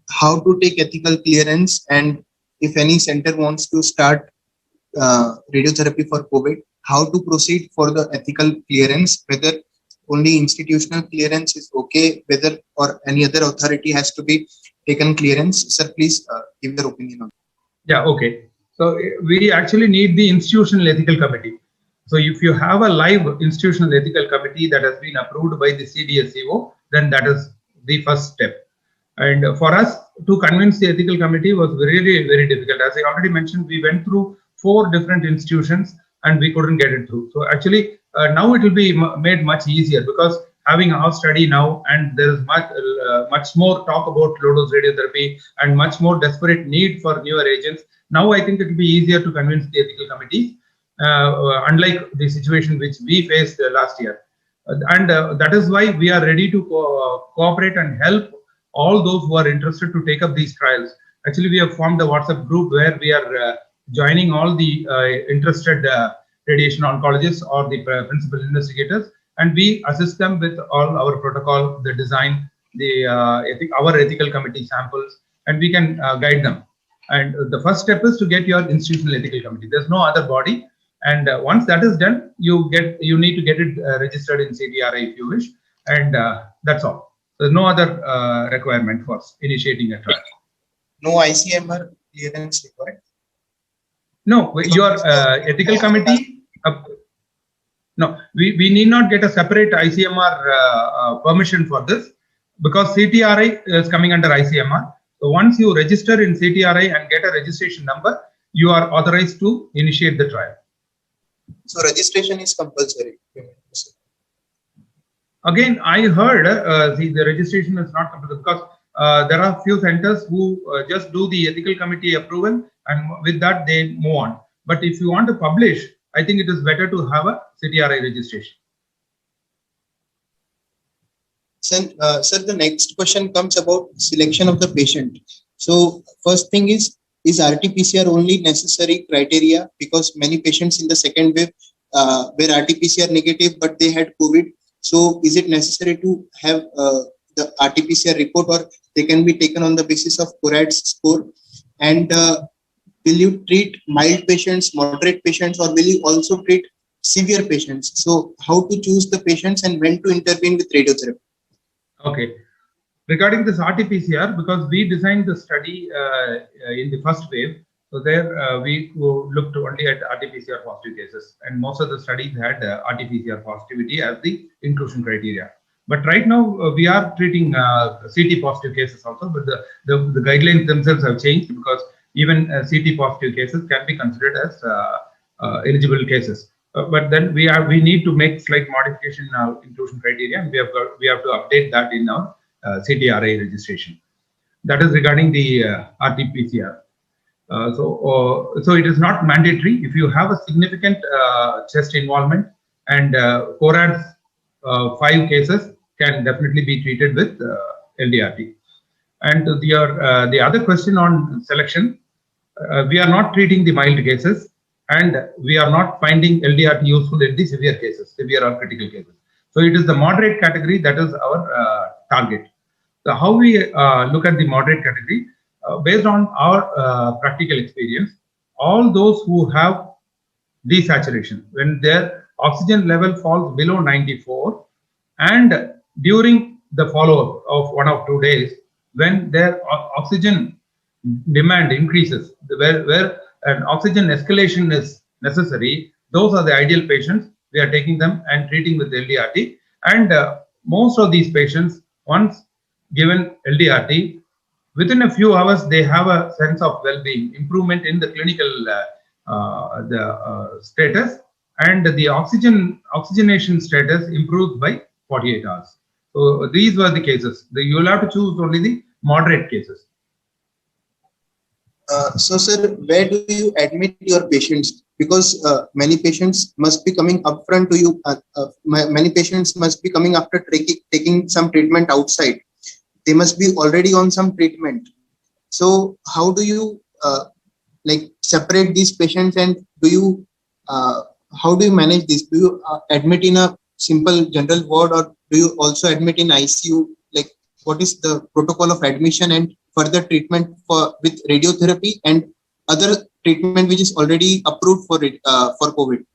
How to take ethical clearance, and if any center wants to start radiotherapy for COVID, how to proceed for the ethical clearance, whether only institutional clearance is okay, whether or any other authority has to be taken clearance. Sir, please give your opinion on that. Yeah, okay. So we actually need the institutional ethical committee. So if you have a live institutional ethical committee that has been approved by the CDSCO, then that is the first step. And for us to convince the ethical committee was very, very difficult. As I already mentioned, we went through 4 different institutions and we couldn't get it through. So actually now it will be made much easier, because having our study now, and there is much more talk about low dose radiotherapy and much more desperate need for newer agents. Now I think it will be easier to convince the ethical committee, unlike the situation which we faced last year. And that is why we are ready to cooperate and help all those who are interested to take up these trials. Actually, we have formed a WhatsApp group where we are joining all the interested radiation oncologists or the principal investigators, and we assist them with all our protocol, the design, our ethical committee samples, and we can guide them. And the first step is to get your institutional ethical committee. There's no other body, and once that is done, you need to get it registered in CTRI if you wish, and that's all. There's no other requirement for initiating a trial. No ICMR clearance required? No, your ethical committee. No, we need not get a separate ICMR permission for this, because CTRI is coming under ICMR. So once you register in CTRI and get a registration number, you are authorized to initiate the trial. So registration is compulsory. Again, I heard the registration is not completed because there are few centers who just do the ethical committee approval, and with that they move on. But if you want to publish, I think it is better to have a CTRI registration. Sir, the next question comes about selection of the patient. So first thing is RT-PCR only necessary criteria? Because many patients in the second wave were RT-PCR negative, but they had COVID. So is it necessary to have the RT-PCR report, or they can be taken on the basis of CORAD's score? And will you treat mild patients, moderate patients, or will you also treat severe patients? So how to choose the patients and when to intervene with radiotherapy? Okay. Regarding this RT-PCR, because we designed the study in the first wave, so there we looked only at RT-PCR positive cases, and most of the studies had RT-PCR positivity as the inclusion criteria. But right now we are treating CT positive cases also, but the guidelines themselves have changed, because even CT positive cases can be considered as eligible cases. But then we need to make slight modification in our inclusion criteria, and we have to update that in our CTRI registration. That is regarding the RT-PCR. So it is not mandatory. If you have a significant chest involvement, and CORAD's 5 cases can definitely be treated with LDRT. And the other question on selection, we are not treating the mild cases, and we are not finding LDRT useful in the severe cases, severe or critical cases. So it is the moderate category that is our target. So how we look at the moderate category, based on our practical experience, all those who have desaturation, when their oxygen level falls below 94, and during the follow-up of 1 or 2 days, when their oxygen demand increases, where an oxygen escalation is necessary, those are the ideal patients. We are taking them and treating with LDRT. And most of these patients, once given LDRT, within a few hours, they have a sense of well-being, improvement in the clinical status, and the oxygenation status improves by 48 hours. So these were the cases. You will have to choose only the moderate cases. So, sir, where do you admit your patients? Because many patients must be coming upfront to you. Many patients must be coming after taking some treatment outside. They must be already on some treatment. So, how do you separate these patients, and how do you manage this? Do you admit in a simple general ward, or do you also admit in ICU? Like, what is the protocol of admission and further treatment with radiotherapy and other treatment which is already approved for COVID?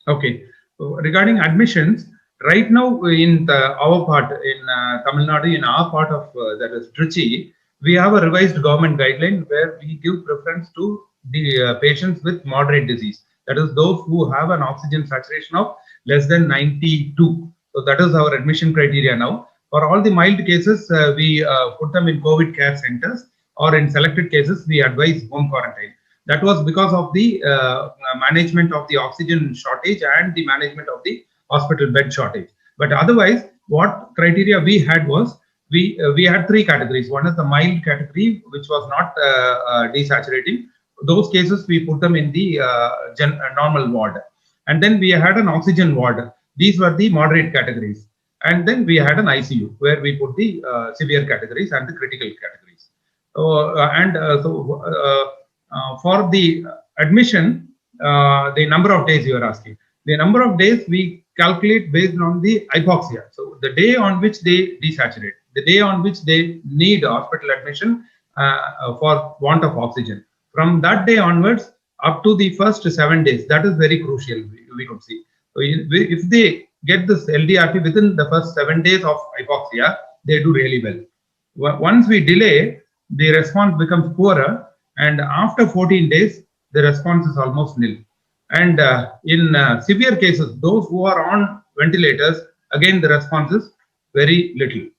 Okay. So regarding admissions, right now in our part in Tamil Nadu, in our part of that is Trichy, we have a revised government guideline where we give preference to the patients with moderate disease. That is those who have an oxygen saturation of less than 92. So that is our admission criteria now. For all the mild cases, we put them in COVID care centers, or in selected cases, we advise home quarantine. That was because of the management of the oxygen shortage and the management of the hospital bed shortage. But otherwise, what criteria we had was, we had 3 categories. One is the mild category, which was not desaturating. Those cases, we put them in the normal ward. And then we had an oxygen ward. These were the moderate categories. And then we had an ICU where we put the severe categories and the critical categories. For the admission, the number of days you are asking, the number of days we calculate based on the hypoxia. So the day on which they desaturate, the day on which they need hospital admission for want of oxygen. From that day onwards, up to the first 7 days, that is very crucial, we could see. So if they get this LDRT within the first 7 days of hypoxia, they do really well. Once we delay, the response becomes poorer, and after 14 days, the response is almost nil. And in severe cases, those who are on ventilators, again, the response is very little.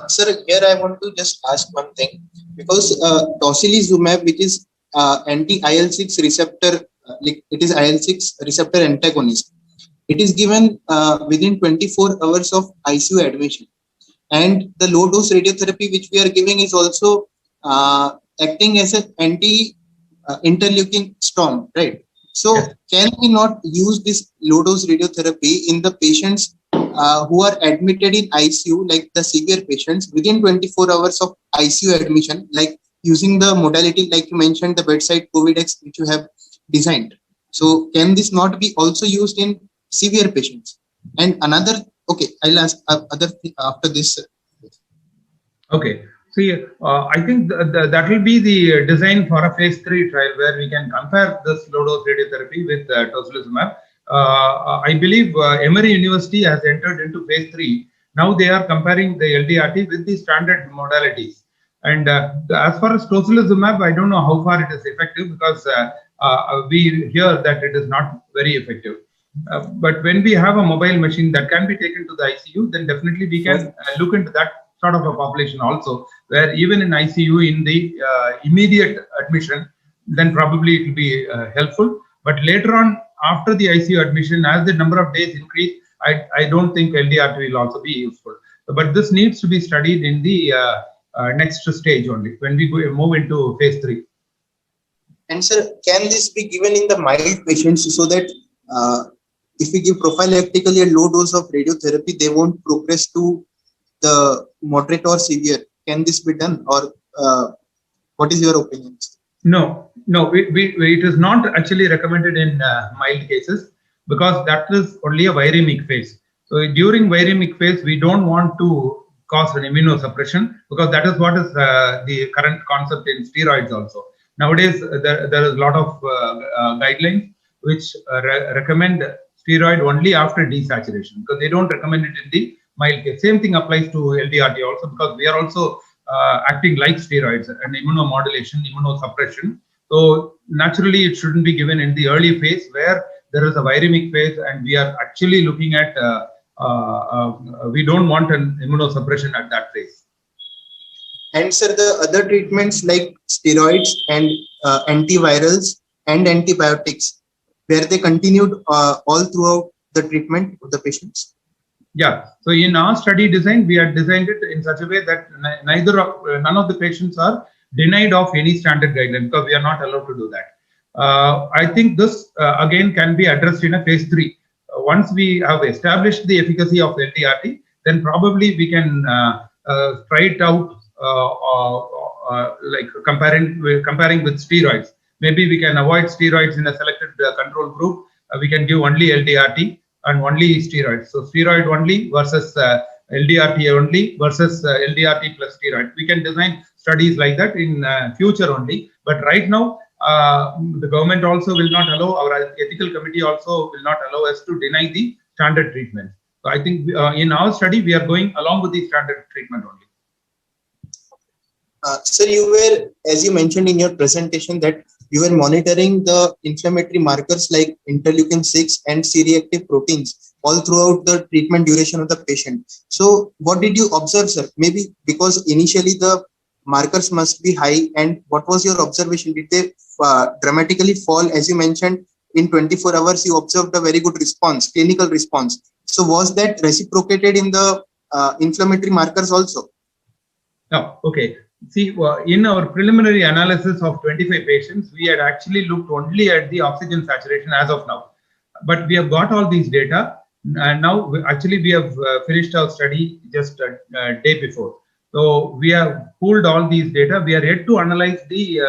Sir, here I want to just ask one thing, because tocilizumab, which is anti-IL-6 receptor, it is IL-6 receptor antagonist. it is given within 24 hours of ICU admission. And the low dose radiotherapy which we are giving is also acting as an anti-interleukin storm, right? So Yes. can we not use this low dose radiotherapy in the patients who are admitted in ICU, like the severe patients, within 24 hours of ICU admission, like using the modality, like you mentioned, the bedside COVID-X, which you have designed. So can this not be also used in severe patients? And another, okay, I'll ask other after this. Okay. See, I think that will be the design for a phase 3 trial where we can compare this low-dose radiotherapy with tocilizumab. I believe Emory University has entered into phase 3. Now they are comparing the LDRT with the standard modalities. And as far as tocilizumab, I don't know how far it is effective because we hear that it is not very effective. But when we have a mobile machine that can be taken to the ICU, then definitely we can look into that sort of a population also, where even in ICU, in the immediate admission, then probably it will be helpful. But later on, after the ICU admission, as the number of days increase, I don't think LDRT will also be useful. But this needs to be studied in the next stage only, when we move into phase 3. And sir, can this be given in the mild patients so that if we give prophylactically a low dose of radiotherapy, they won't progress to the moderate or severe? Can this be done, or what is your opinion? No, it is not actually recommended in mild cases because that is only a viremic phase. So during viremic phase, we don't want to cause an immunosuppression because that is what is the current concept in steroids also. Nowadays, there is a lot of guidelines which recommend steroid only after desaturation because they don't recommend it in the mild case. Same thing applies to LDRT also because we are also acting like steroids and immunomodulation, immunosuppression. So naturally, it shouldn't be given in the early phase where there is a viremic phase and we are actually looking at, we don't want an immunosuppression at that phase. And sir, the other treatments like steroids and antivirals and antibiotics, where they continued all throughout the treatment of the patients? Yeah. So in our study design, we had designed it in such a way that none of the patients are denied of any standard guideline because we are not allowed to do that. I think this again can be addressed in a phase 3. Once we have established the efficacy of LDRT, then probably we can try it out like comparing with steroids. Maybe we can avoid steroids in a selected control group. We can give only LDRT and only steroids. So steroid only versus LDRT only versus LDRT plus steroid. We can design studies like that in future only. But right now, the government also will not allow, our ethical committee also will not allow us to deny the standard treatment. So I think in our study, we are going along with the standard treatment only. Sir, you were, as you mentioned in your presentation, that you were monitoring the inflammatory markers like interleukin 6 and C-reactive proteins all throughout the treatment duration of the patient. So what did you observe, sir? Maybe because initially the markers must be high, and what was your observation? Did they dramatically fall? As you mentioned, in 24 hours, you observed a very good response, clinical response. So was that reciprocated in the inflammatory markers also? No, okay. See, in our preliminary analysis of 25 patients, we had actually looked only at the oxygen saturation as of now. But we have got all these data, and now we have finished our study just a day before. So we have pooled all these data. We are yet to analyze the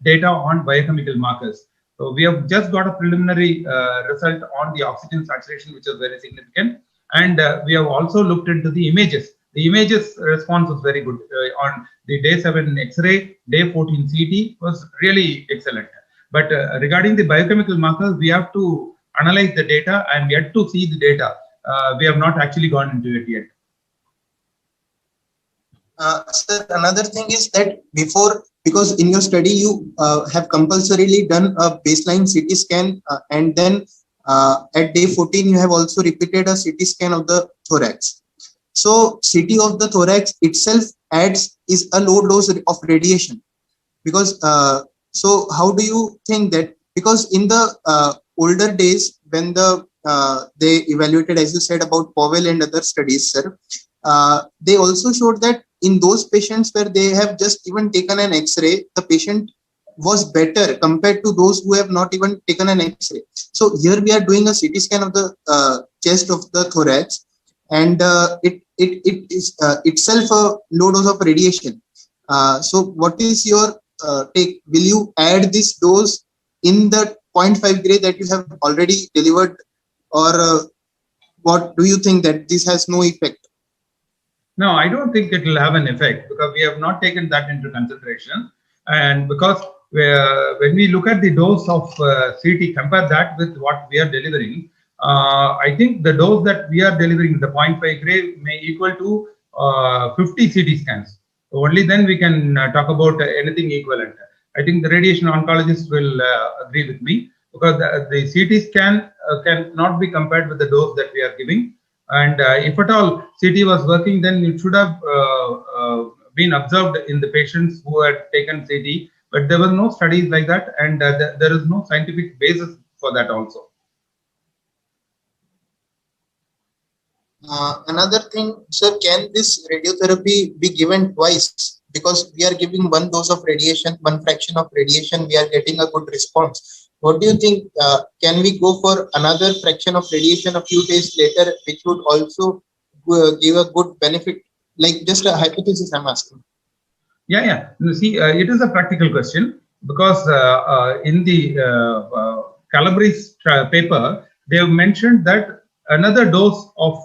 data on biochemical markers. So we have just got a preliminary result on the oxygen saturation, which is very significant. And we have also looked into the images. The images response was very good. On the day 7 X-ray, day 14 CT was really excellent. But regarding the biochemical markers, we have to analyze the data and yet to see the data. We have not actually gone into it yet. Sir, another thing is that before, because in your study you have compulsorily done a baseline CT scan and then at day 14 you have also repeated a CT scan of the thorax. So CT of the thorax itself is a low dose of radiation, because so how do you think that, because in the older days when the they evaluated, as you said, about Powell and other studies, sir. They also showed that in those patients where they have just even taken an X-ray, the patient was better compared to those who have not even taken an X-ray. So here we are doing a CT scan of the chest of the thorax, and it is itself a low dose of radiation. So what is your take? Will you add this dose in the 0.5 gray that you have already delivered, or what do you think that this has no effect? No, I don't think it will have an effect because we have not taken that into consideration. And because when we look at the dose of CT, compare that with what we are delivering, I think the dose that we are delivering, the 0.5 gray, may equal to 50 CT scans. Only then we can talk about anything equivalent. I think the radiation oncologist will agree with me, because the CT scan cannot be compared with the dose that we are giving. And if at all CT was working, then it should have been observed in the patients who had taken CT. But there were no studies like that, and there is no scientific basis for that also. Another thing, sir, can this radiotherapy be given twice? Because we are giving one dose of radiation, one fraction of radiation, we are getting a good response. What do you think? Can we go for another fraction of radiation a few days later, which would also give a good benefit? Like, just a hypothesis I'm asking. Yeah. You see, it is a practical question, because in the Calabrese paper, they have mentioned that another dose of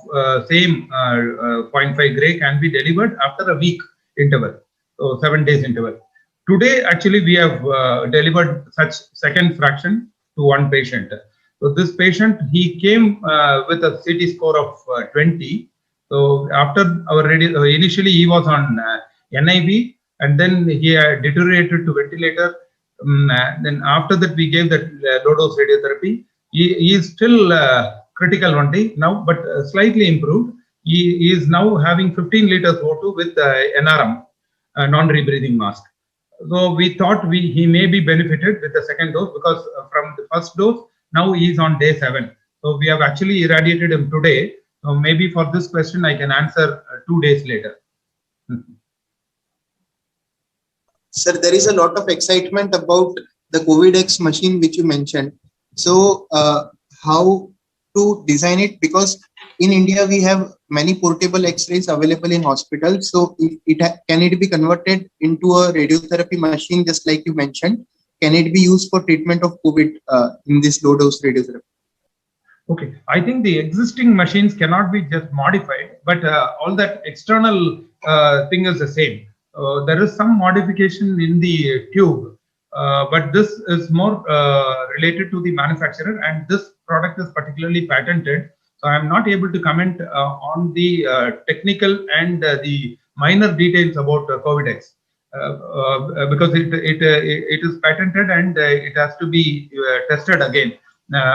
same 0.5 gray can be delivered after a week interval, so 7 days interval. Today, actually, we have delivered such second fraction to one patient. So this patient, he came with a CT score of 20. So after our initially he was on NIV, and then he deteriorated to ventilator. Then after that, we gave that low dose radiotherapy. He is still critical one day now, but slightly improved. He is now having 15 liters O2 with NRM, non-rebreathing mask. So we thought he may be benefited with the second dose, because from the first dose, now he is on day 7. So we have actually irradiated him today. So maybe for this question, I can answer 2 days later. Sir, there is a lot of excitement about the COVID-X machine which you mentioned. So how to design it? Because in India, we have many portable X-rays available in hospitals. So can it be converted into a radiotherapy machine, just like you mentioned? Can it be used for treatment of COVID in this low-dose radiotherapy? Okay, I think the existing machines cannot be just modified, but all that external thing is the same. There is some modification in the tube, but this is more related to the manufacturer, and this product is particularly patented. So I am not able to comment on the technical and the minor details about COVID-X because it is patented and it has to be tested again.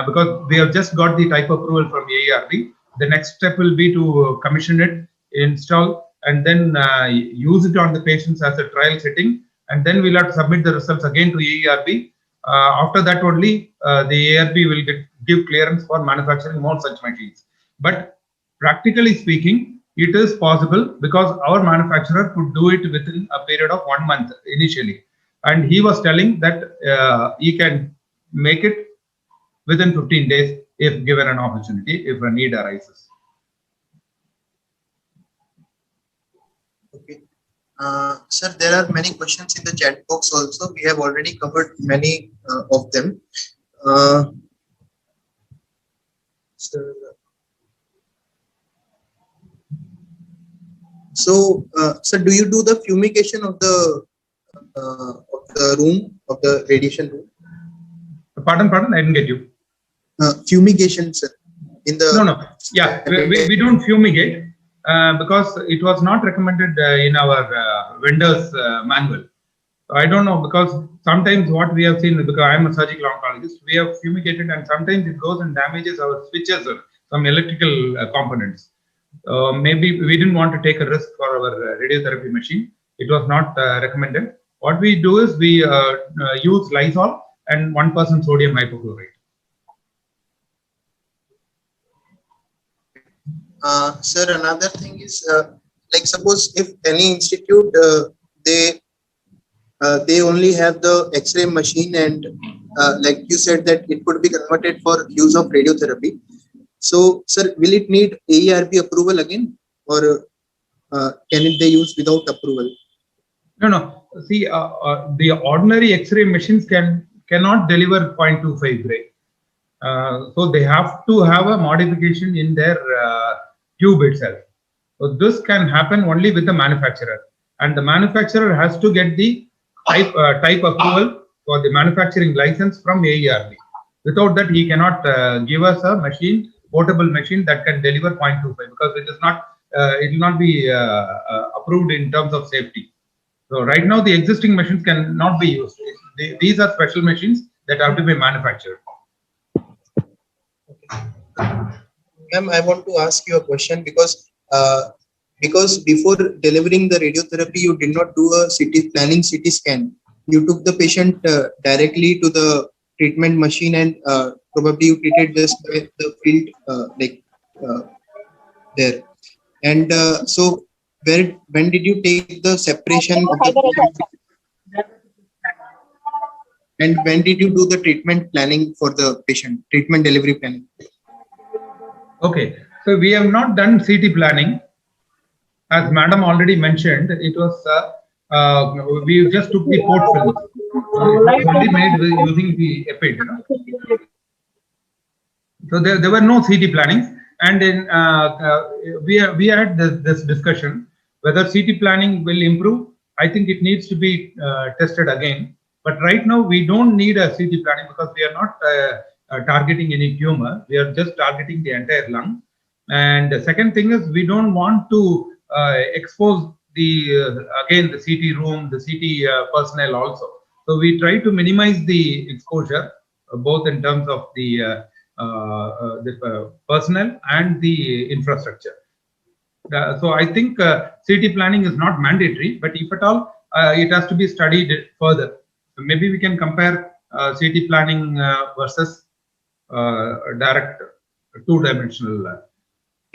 Because we have just got the type approval from AERB. The next step will be to commission it, install, and then use it on the patients as a trial setting. And then we'll have to submit the results again to AERB. After that only, the AERB will give clearance for manufacturing more such machines. But practically speaking, it is possible, because our manufacturer could do it within a period of 1 month initially. And he was telling that he can make it within 15 days if given an opportunity, if a need arises. Okay. Sir, there are many questions in the chat box also. We have already covered many of them. Sir, do you do the fumigation of the room, of the radiation room? Pardon, I didn't get you. Fumigation, sir. In the no. Yeah, we don't fumigate because it was not recommended in our vendor's manual. I don't know, because sometimes what we have seen, because I am a surgical oncologist, we have fumigated and sometimes it goes and damages our switches or some electrical components. Maybe we didn't want to take a risk for our radiotherapy machine. It was not recommended. What we do is we use Lysol and 1% sodium hypochlorite. Sir, another thing is like suppose if any institute they only have the X-ray machine and like you said that it could be converted for use of radiotherapy. So, sir, will it need AERB approval again, or can it they use without approval? No. See, the ordinary X-ray machines cannot deliver 0.25 gray. So they have to have a modification in their tube itself. So this can happen only with the manufacturer, and the manufacturer has to get the type approval for the manufacturing license from AERB. Without that, he cannot give us a machine, portable machine that can deliver 0.25, because it is not it will not be approved in terms of safety. So right now the existing machines cannot be used. These are special machines that have to be manufactured. Ma'am, I want to ask you a question because before delivering the radiotherapy, you did not do a CT scan. You took the patient directly to the treatment machine and probably you treated just by the field there. And so when did you take the separation of the and when did you do the treatment planning for the patient, treatment delivery planning? Okay, so we have not done CT planning. As madam already mentioned, it was we just took the port films. So it was only made using the EPID. So there were no CT plannings, and then we had this discussion whether CT planning will improve. I think it needs to be tested again. But right now we don't need a CT planning because we are not targeting any tumor. We are just targeting the entire lung. And the second thing is we don't want to expose the again the CT room, the CT personnel also. So we try to minimize the exposure both in terms of the personnel and the infrastructure. So I think CT planning is not mandatory, but if at all, it has to be studied further. So maybe we can compare CT planning versus direct two-dimensional.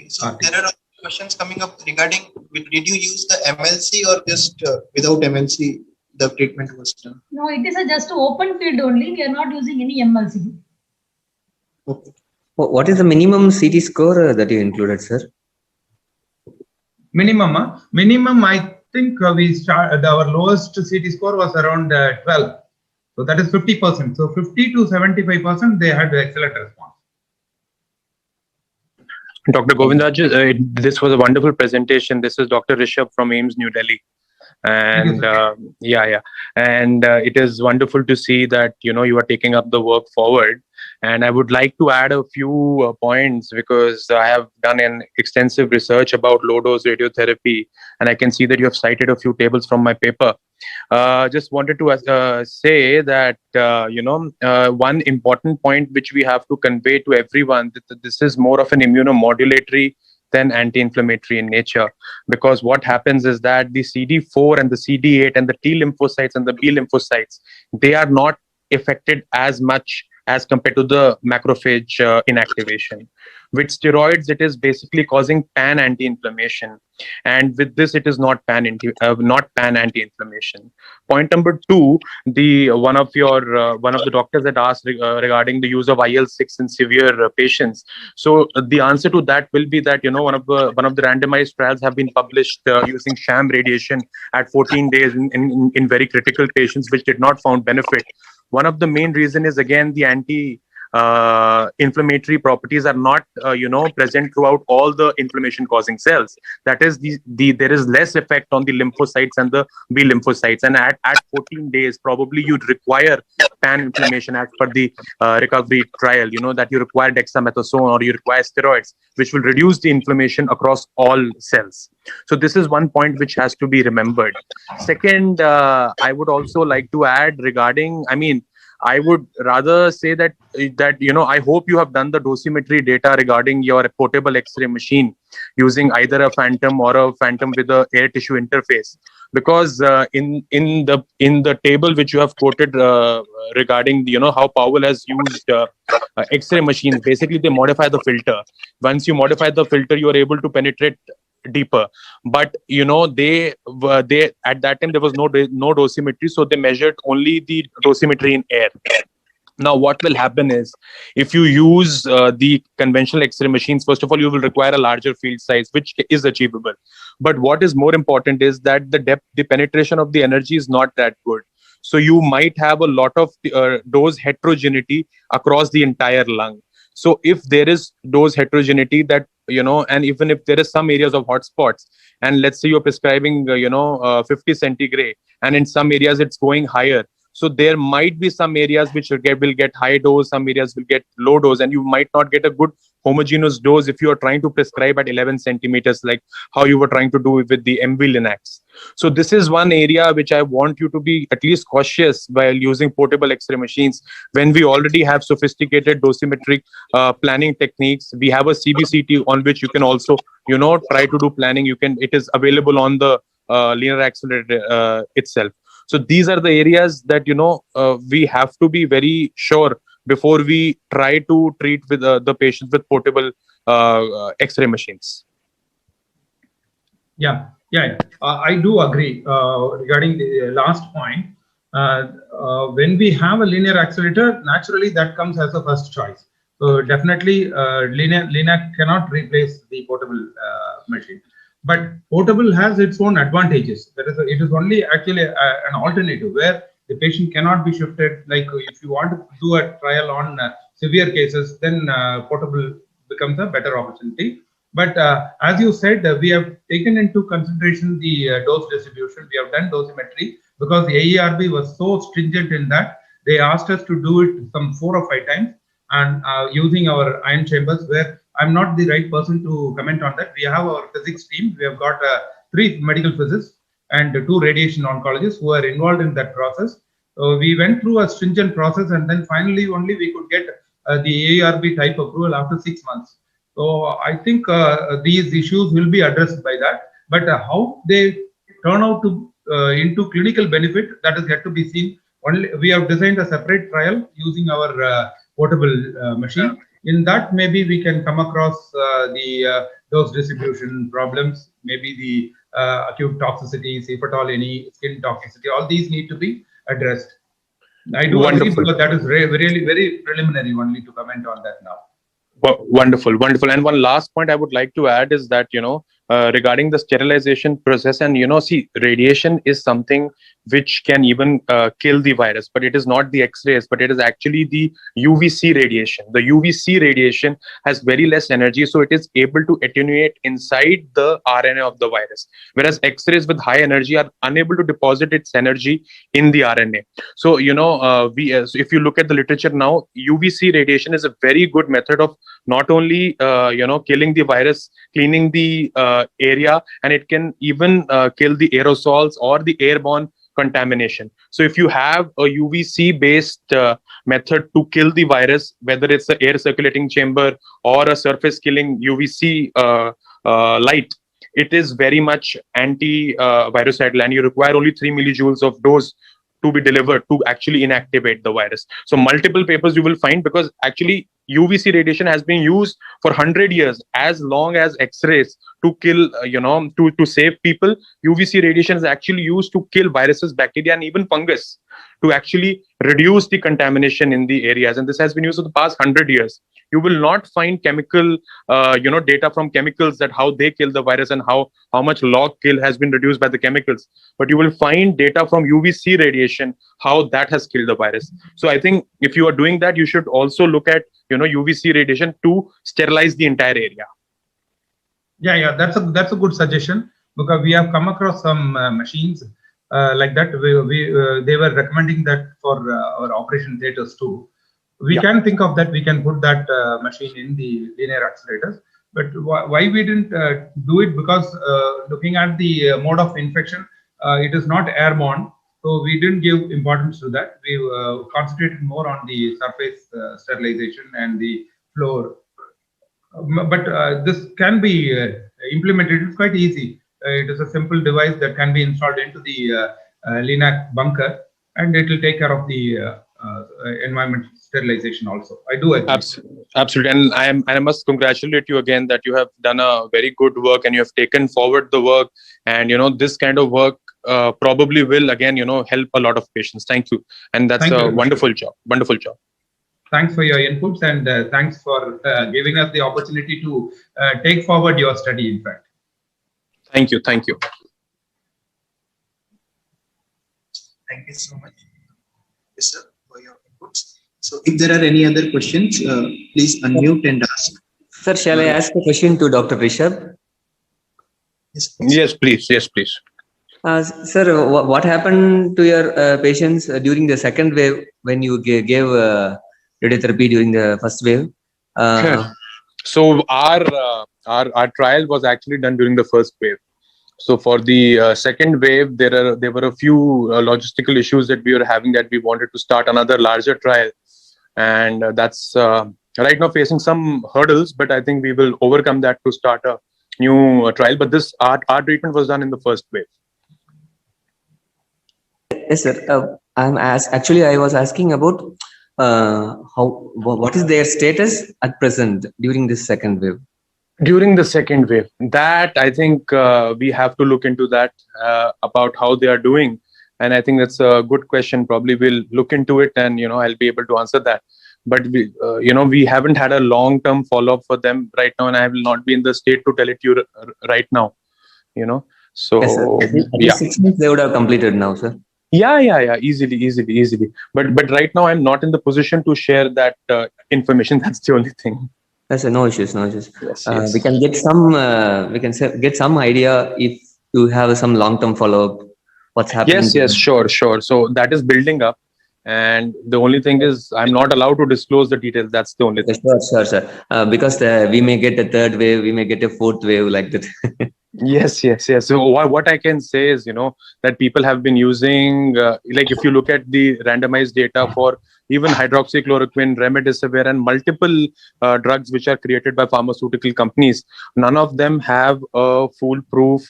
So there are questions coming up regarding did you use the MLC or just without MLC the treatment was done? No, it is just open field only. We are not using any MLC. Okay. What is the minimum CT score that you included, sir? Minimum, I think our lowest CT score was around 12. So that is 50%. So 50 to 75%, they had excellent response. Dr. Govindaj, this was a wonderful presentation. This is Dr. Rishabh from AIIMS New Delhi. And and it is wonderful to see that you are taking up the work forward. And I would like to add a few points because I have done an extensive research about low dose radiotherapy, and I can see that you have cited a few tables from my paper. Just wanted to say that one important point which we have to convey to everyone, that this is more of an immunomodulatory than anti-inflammatory in nature, because what happens is that the CD4 and the CD8 and the T lymphocytes and the B lymphocytes, they are not affected as much as compared to the macrophage inactivation. With steroids, it is basically causing pan anti-inflammation, and with this, it is not pan anti-inflammation. Point number two: one of the doctors had asked regarding the use of IL-6 in severe patients. So the answer to that will be that one of the randomized trials have been published using sham radiation at 14 days in very critical patients, which did not found benefit. One of the main reason is again the anti-inflammatory properties are not present throughout all the inflammation causing cells. That is there is less effect on the lymphocytes and the B lymphocytes, and at 14 days probably you'd require pan inflammation as per the recovery trial, that you require dexamethasone or you require steroids, which will reduce the inflammation across all cells. So this is one point which has to be remembered. Second, I would also like to add regarding, I would rather say that I hope you have done the dosimetry data regarding your portable X-ray machine using either a Phantom or a Phantom with a air tissue interface, because in the table which you have quoted regarding how Powell has used X-ray machines, basically they modify the filter. Once you modify the filter, you are able to penetrate deeper, but they at that time there was no dosimetry, so they measured only the dosimetry in air. Now what will happen is, if you use the conventional X-ray machines, first of all you will require a larger field size, which is achievable, but what is more important is that the penetration of the energy is not that good. So you might have a lot of dose heterogeneity across the entire lung. So if there is dose heterogeneity, that and even if there is some areas of hotspots, and let's say you're prescribing 50 centigrade, and in some areas it's going higher, so there might be some areas which will get high dose, some areas will get low dose, and you might not get a good homogeneous dose if you are trying to prescribe at 11 centimeters, like how you were trying to do with the MV Linacs. So this is one area which I want you to be at least cautious while using portable X-ray machines. When we already have sophisticated dosimetric planning techniques, we have a CBCT on which you can also try to do planning. It is available on the linear accelerator itself. So these are the areas that we have to be very sure before we try to treat with the patients with portable X-ray machines. Yeah, I do agree regarding the last point. When we have a linear accelerator, naturally that comes as a first choice. So definitely, linear cannot replace the portable machine. But portable has its own advantages. It is only actually an alternative where the patient cannot be shifted. Like if you want to do a trial on severe cases, then portable becomes a better opportunity. But as you said, we have taken into consideration the dose distribution. We have done dosimetry because the AERB was so stringent in that they asked us to do it some 4 or 5 times, and using our ion chambers, where I'm not the right person to comment on that. We have our physics team. We have got 3 medical physicists and 2 radiation oncologists who are involved in that process. So we went through a stringent process, and then finally only we could get the AERB type approval after 6 months. So I think these issues will be addressed by that. But how they turn out to into clinical benefit, that is yet to be seen. Only we have designed a separate trial using our portable machine. In that, maybe we can come across the dose distribution problems, maybe the acute toxicities, if at all any skin toxicity. All these need to be addressed. I do agree, because that is really very preliminary only to comment on that now. Wonderful. And one last point I would like to add is that, regarding the sterilization process, and, see, radiation is something which can even kill the virus, but it is not the X-rays, but it is actually the UVC radiation. The UVC radiation has very less energy, so it is able to attenuate inside the RNA of the virus, whereas X-rays with high energy are unable to deposit its energy in the RNA. So, so if you look at the literature now, UVC radiation is a very good method of not only, killing the virus, cleaning the area, and it can even kill the aerosols or the airborne contamination. So if you have a UVC based method to kill the virus, whether it's an air circulating chamber or a surface killing UVC light, it is very much anti-virucidal, and you require only 3 millijoules of dose to be delivered to actually inactivate the virus. So multiple papers you will find, because actually UVC radiation has been used for 100 years, as long as X-rays to kill, to save people. UVC radiation is actually used to kill viruses, bacteria, and even fungus, to actually reduce the contamination in the areas. And this has been used for the past 100 years. You will not find chemical, data from chemicals that how they kill the virus and how much log kill has been reduced by the chemicals. But you will find data from UVC radiation, how that has killed the virus. So I think if you are doing that, you should also look at, UVC radiation to sterilize the entire area. Yeah, that's a good suggestion, because we have come across some machines like that. They were recommending that for our operation theaters too. We can think of that. We can put that machine in the linear accelerators. But why we didn't do it? Because looking at the mode of infection, it is not airborne. So we didn't give importance to that. We concentrated more on the surface sterilization and the floor. But this can be implemented. It's quite easy. It is a simple device that can be installed into the LINAC bunker, and it will take care of the environment sterilization also. I do agree. Absolutely. And I must congratulate you again that you have done a very good work and you have taken forward the work. And, this kind of work probably will, again, help a lot of patients. Thank you. And that's a wonderful job. Wonderful job. Thanks for your inputs, and thanks for giving us the opportunity to take forward your study, in fact. Thank you. Thank you. Thank you so much, yes, sir, for your inputs. So if there are any other questions, please unmute and ask. Sir, shall I ask a question to Dr. Rishabh? Yes, please. Yes, please. Yes, please. Sir, what happened to your patients during the second wave when you gave radiotherapy during the first wave? So our trial was actually done during the first wave. So for the second wave, there were a few logistical issues that we were having, that we wanted to start another larger trial, and that's right now facing some hurdles. But I think we will overcome that to start a new trial. But this our treatment was done in the first wave. Yes, sir. I was asking about what is their status at present during this second wave? During the second wave, that I think we have to look into that about how they are doing, and I think that's a good question. Probably we'll look into it, and I'll be able to answer that. But we haven't had a long-term follow-up for them right now, and I will not be in the state to tell it to you right now. So yes, sir. Yeah, 6 months they would have completed now, sir. Yeah, easily. But right now I'm not in the position to share that information. That's the only thing. Yes, sir. No issues. Yes. We can get some idea if you have some long-term follow-up. What's happening? Yes, sure. So that is building up, and the only thing is I'm not allowed to disclose the details. That's the only thing. Sure, sir. Because we may get a third wave, we may get a fourth wave like that. Yes. So what I can say is, that people have been using, like if you look at the randomized data for even hydroxychloroquine, remdesivir, and multiple drugs which are created by pharmaceutical companies, none of them have a foolproof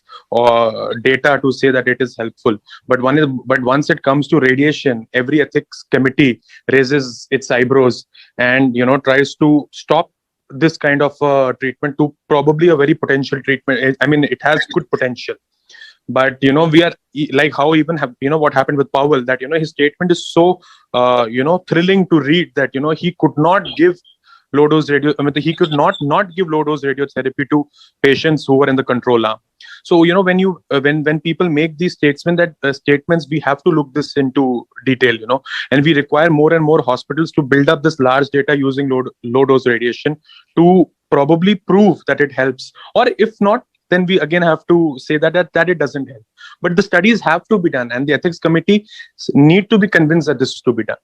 data to say that it is helpful. But once it comes to radiation, every ethics committee raises its eyebrows and tries to stop this kind of treatment to probably a very potential treatment. I mean, it has good potential, but we are like how even have what happened with Powell, that his statement is so thrilling to read, that he could not give low dose he could not give low dose radiotherapy to patients who were in the control arm. So when people make these statements, we have to look this into detail, and we require more and more hospitals to build up this large data using low dose radiation to probably prove that it helps, or if not, then we again have to say that it doesn't help. But the studies have to be done, and the ethics committee need to be convinced that this is to be done.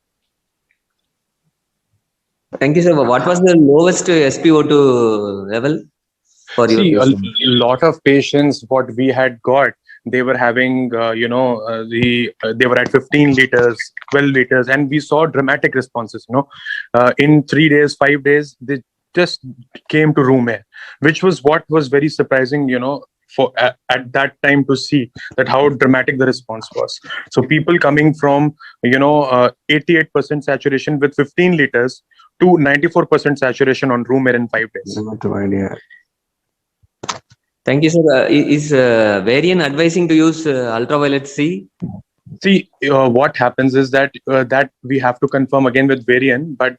Thank you, sir. What was the lowest SpO2 level for you? See, a lot of patients, what we had got, they were having, they were at 15 liters, 12 liters, and we saw dramatic responses. In 3 days, 5 days, they just came to room air, which was what was very surprising, for at that time to see that how dramatic the response was. So people coming from 88% saturation with 15 liters to 94% saturation on room air in 5 days. Thank you, sir. Is Varian advising to use ultraviolet C? See, what happens is that we have to confirm again with Varian, but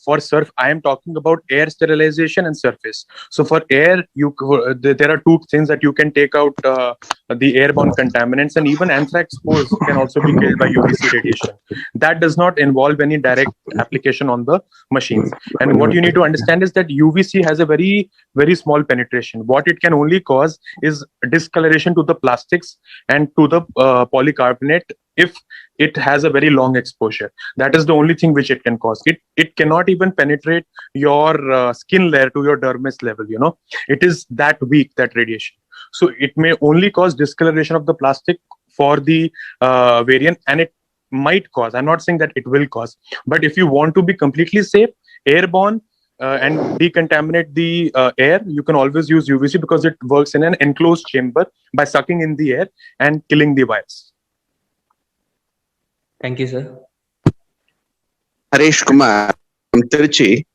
for surf, I am talking about air sterilization and surface. So for air, there are two things that you can take out the airborne contaminants, and even anthrax spores can also be killed by UVC radiation. That does not involve any direct application on the machines. And what you need to understand is that UVC has a very, very small penetration. What it can only cause is discoloration to the plastics and to the polycarbonate if it has a very long exposure. That is the only thing which it can cause. It cannot even penetrate your skin layer to your dermis level. It is that weak, that radiation. So it may only cause discoloration of the plastic for the variant, and it might cause, I'm not saying that it will cause, but if you want to be completely safe, airborne, and decontaminate the air, you can always use UVC because it works in an enclosed chamber by sucking in the air and killing the virus. Thank you, sir. Harish Kumar from Tiruchi.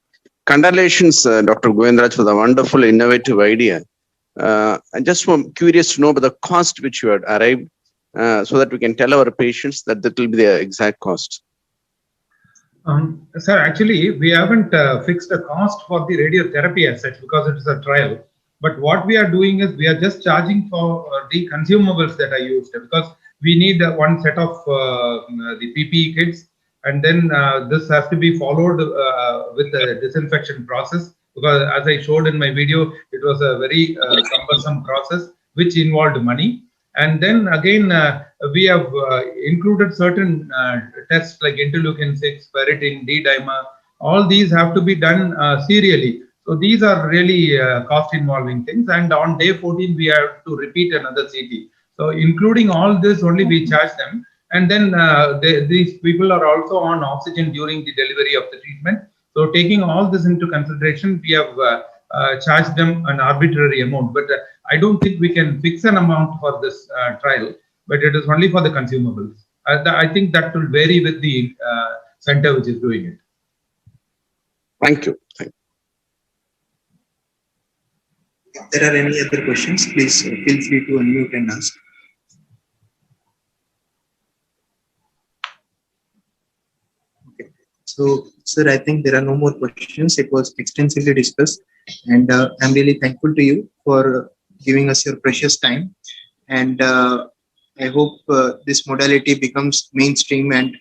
Congratulations, Dr. Govindraj, for the wonderful, innovative idea. I'm just curious to know about the cost which you had arrived, so that we can tell our patients that will be the exact cost. Sir, actually, we haven't fixed a cost for the radiotherapy as such because it is a trial. But what we are doing is we are just charging for the consumables that are used, because we need one set of the PPE kits, and then this has to be followed with the disinfection process, because as I showed in my video, it was a very cumbersome process which involved money. And then again, we have included certain tests like interleukin-6, ferritin, D-dimer. All these have to be done serially. So these are really cost-involving things. And on day 14, we have to repeat another CT. So including all this, only we charge them. And then these people are also on oxygen during the delivery of the treatment. So taking all this into consideration, we have charged them an arbitrary amount. But I don't think we can fix an amount for this trial, but it is only for the consumables. I think that will vary with the center which is doing it. Thank you. If there are any other questions, please feel free to unmute and ask. Okay. So, sir, I think there are no more questions. It was extensively discussed, and I'm really thankful to you for giving us your precious time. And I hope this modality becomes mainstream, and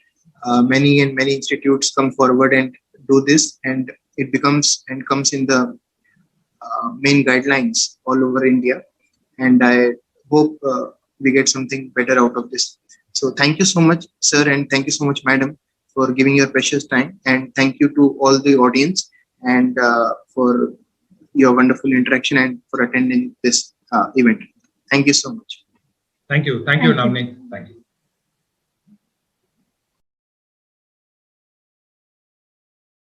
many institutes come forward and do this, and it becomes and comes in the main guidelines all over India. And I hope we get something better out of this. So thank you so much, sir, and thank you so much, madam, for giving your precious time. And thank you to all the audience and for your wonderful interaction and for attending this event. Thank you so much. Thank you. Thank you, Navneet. Thank you.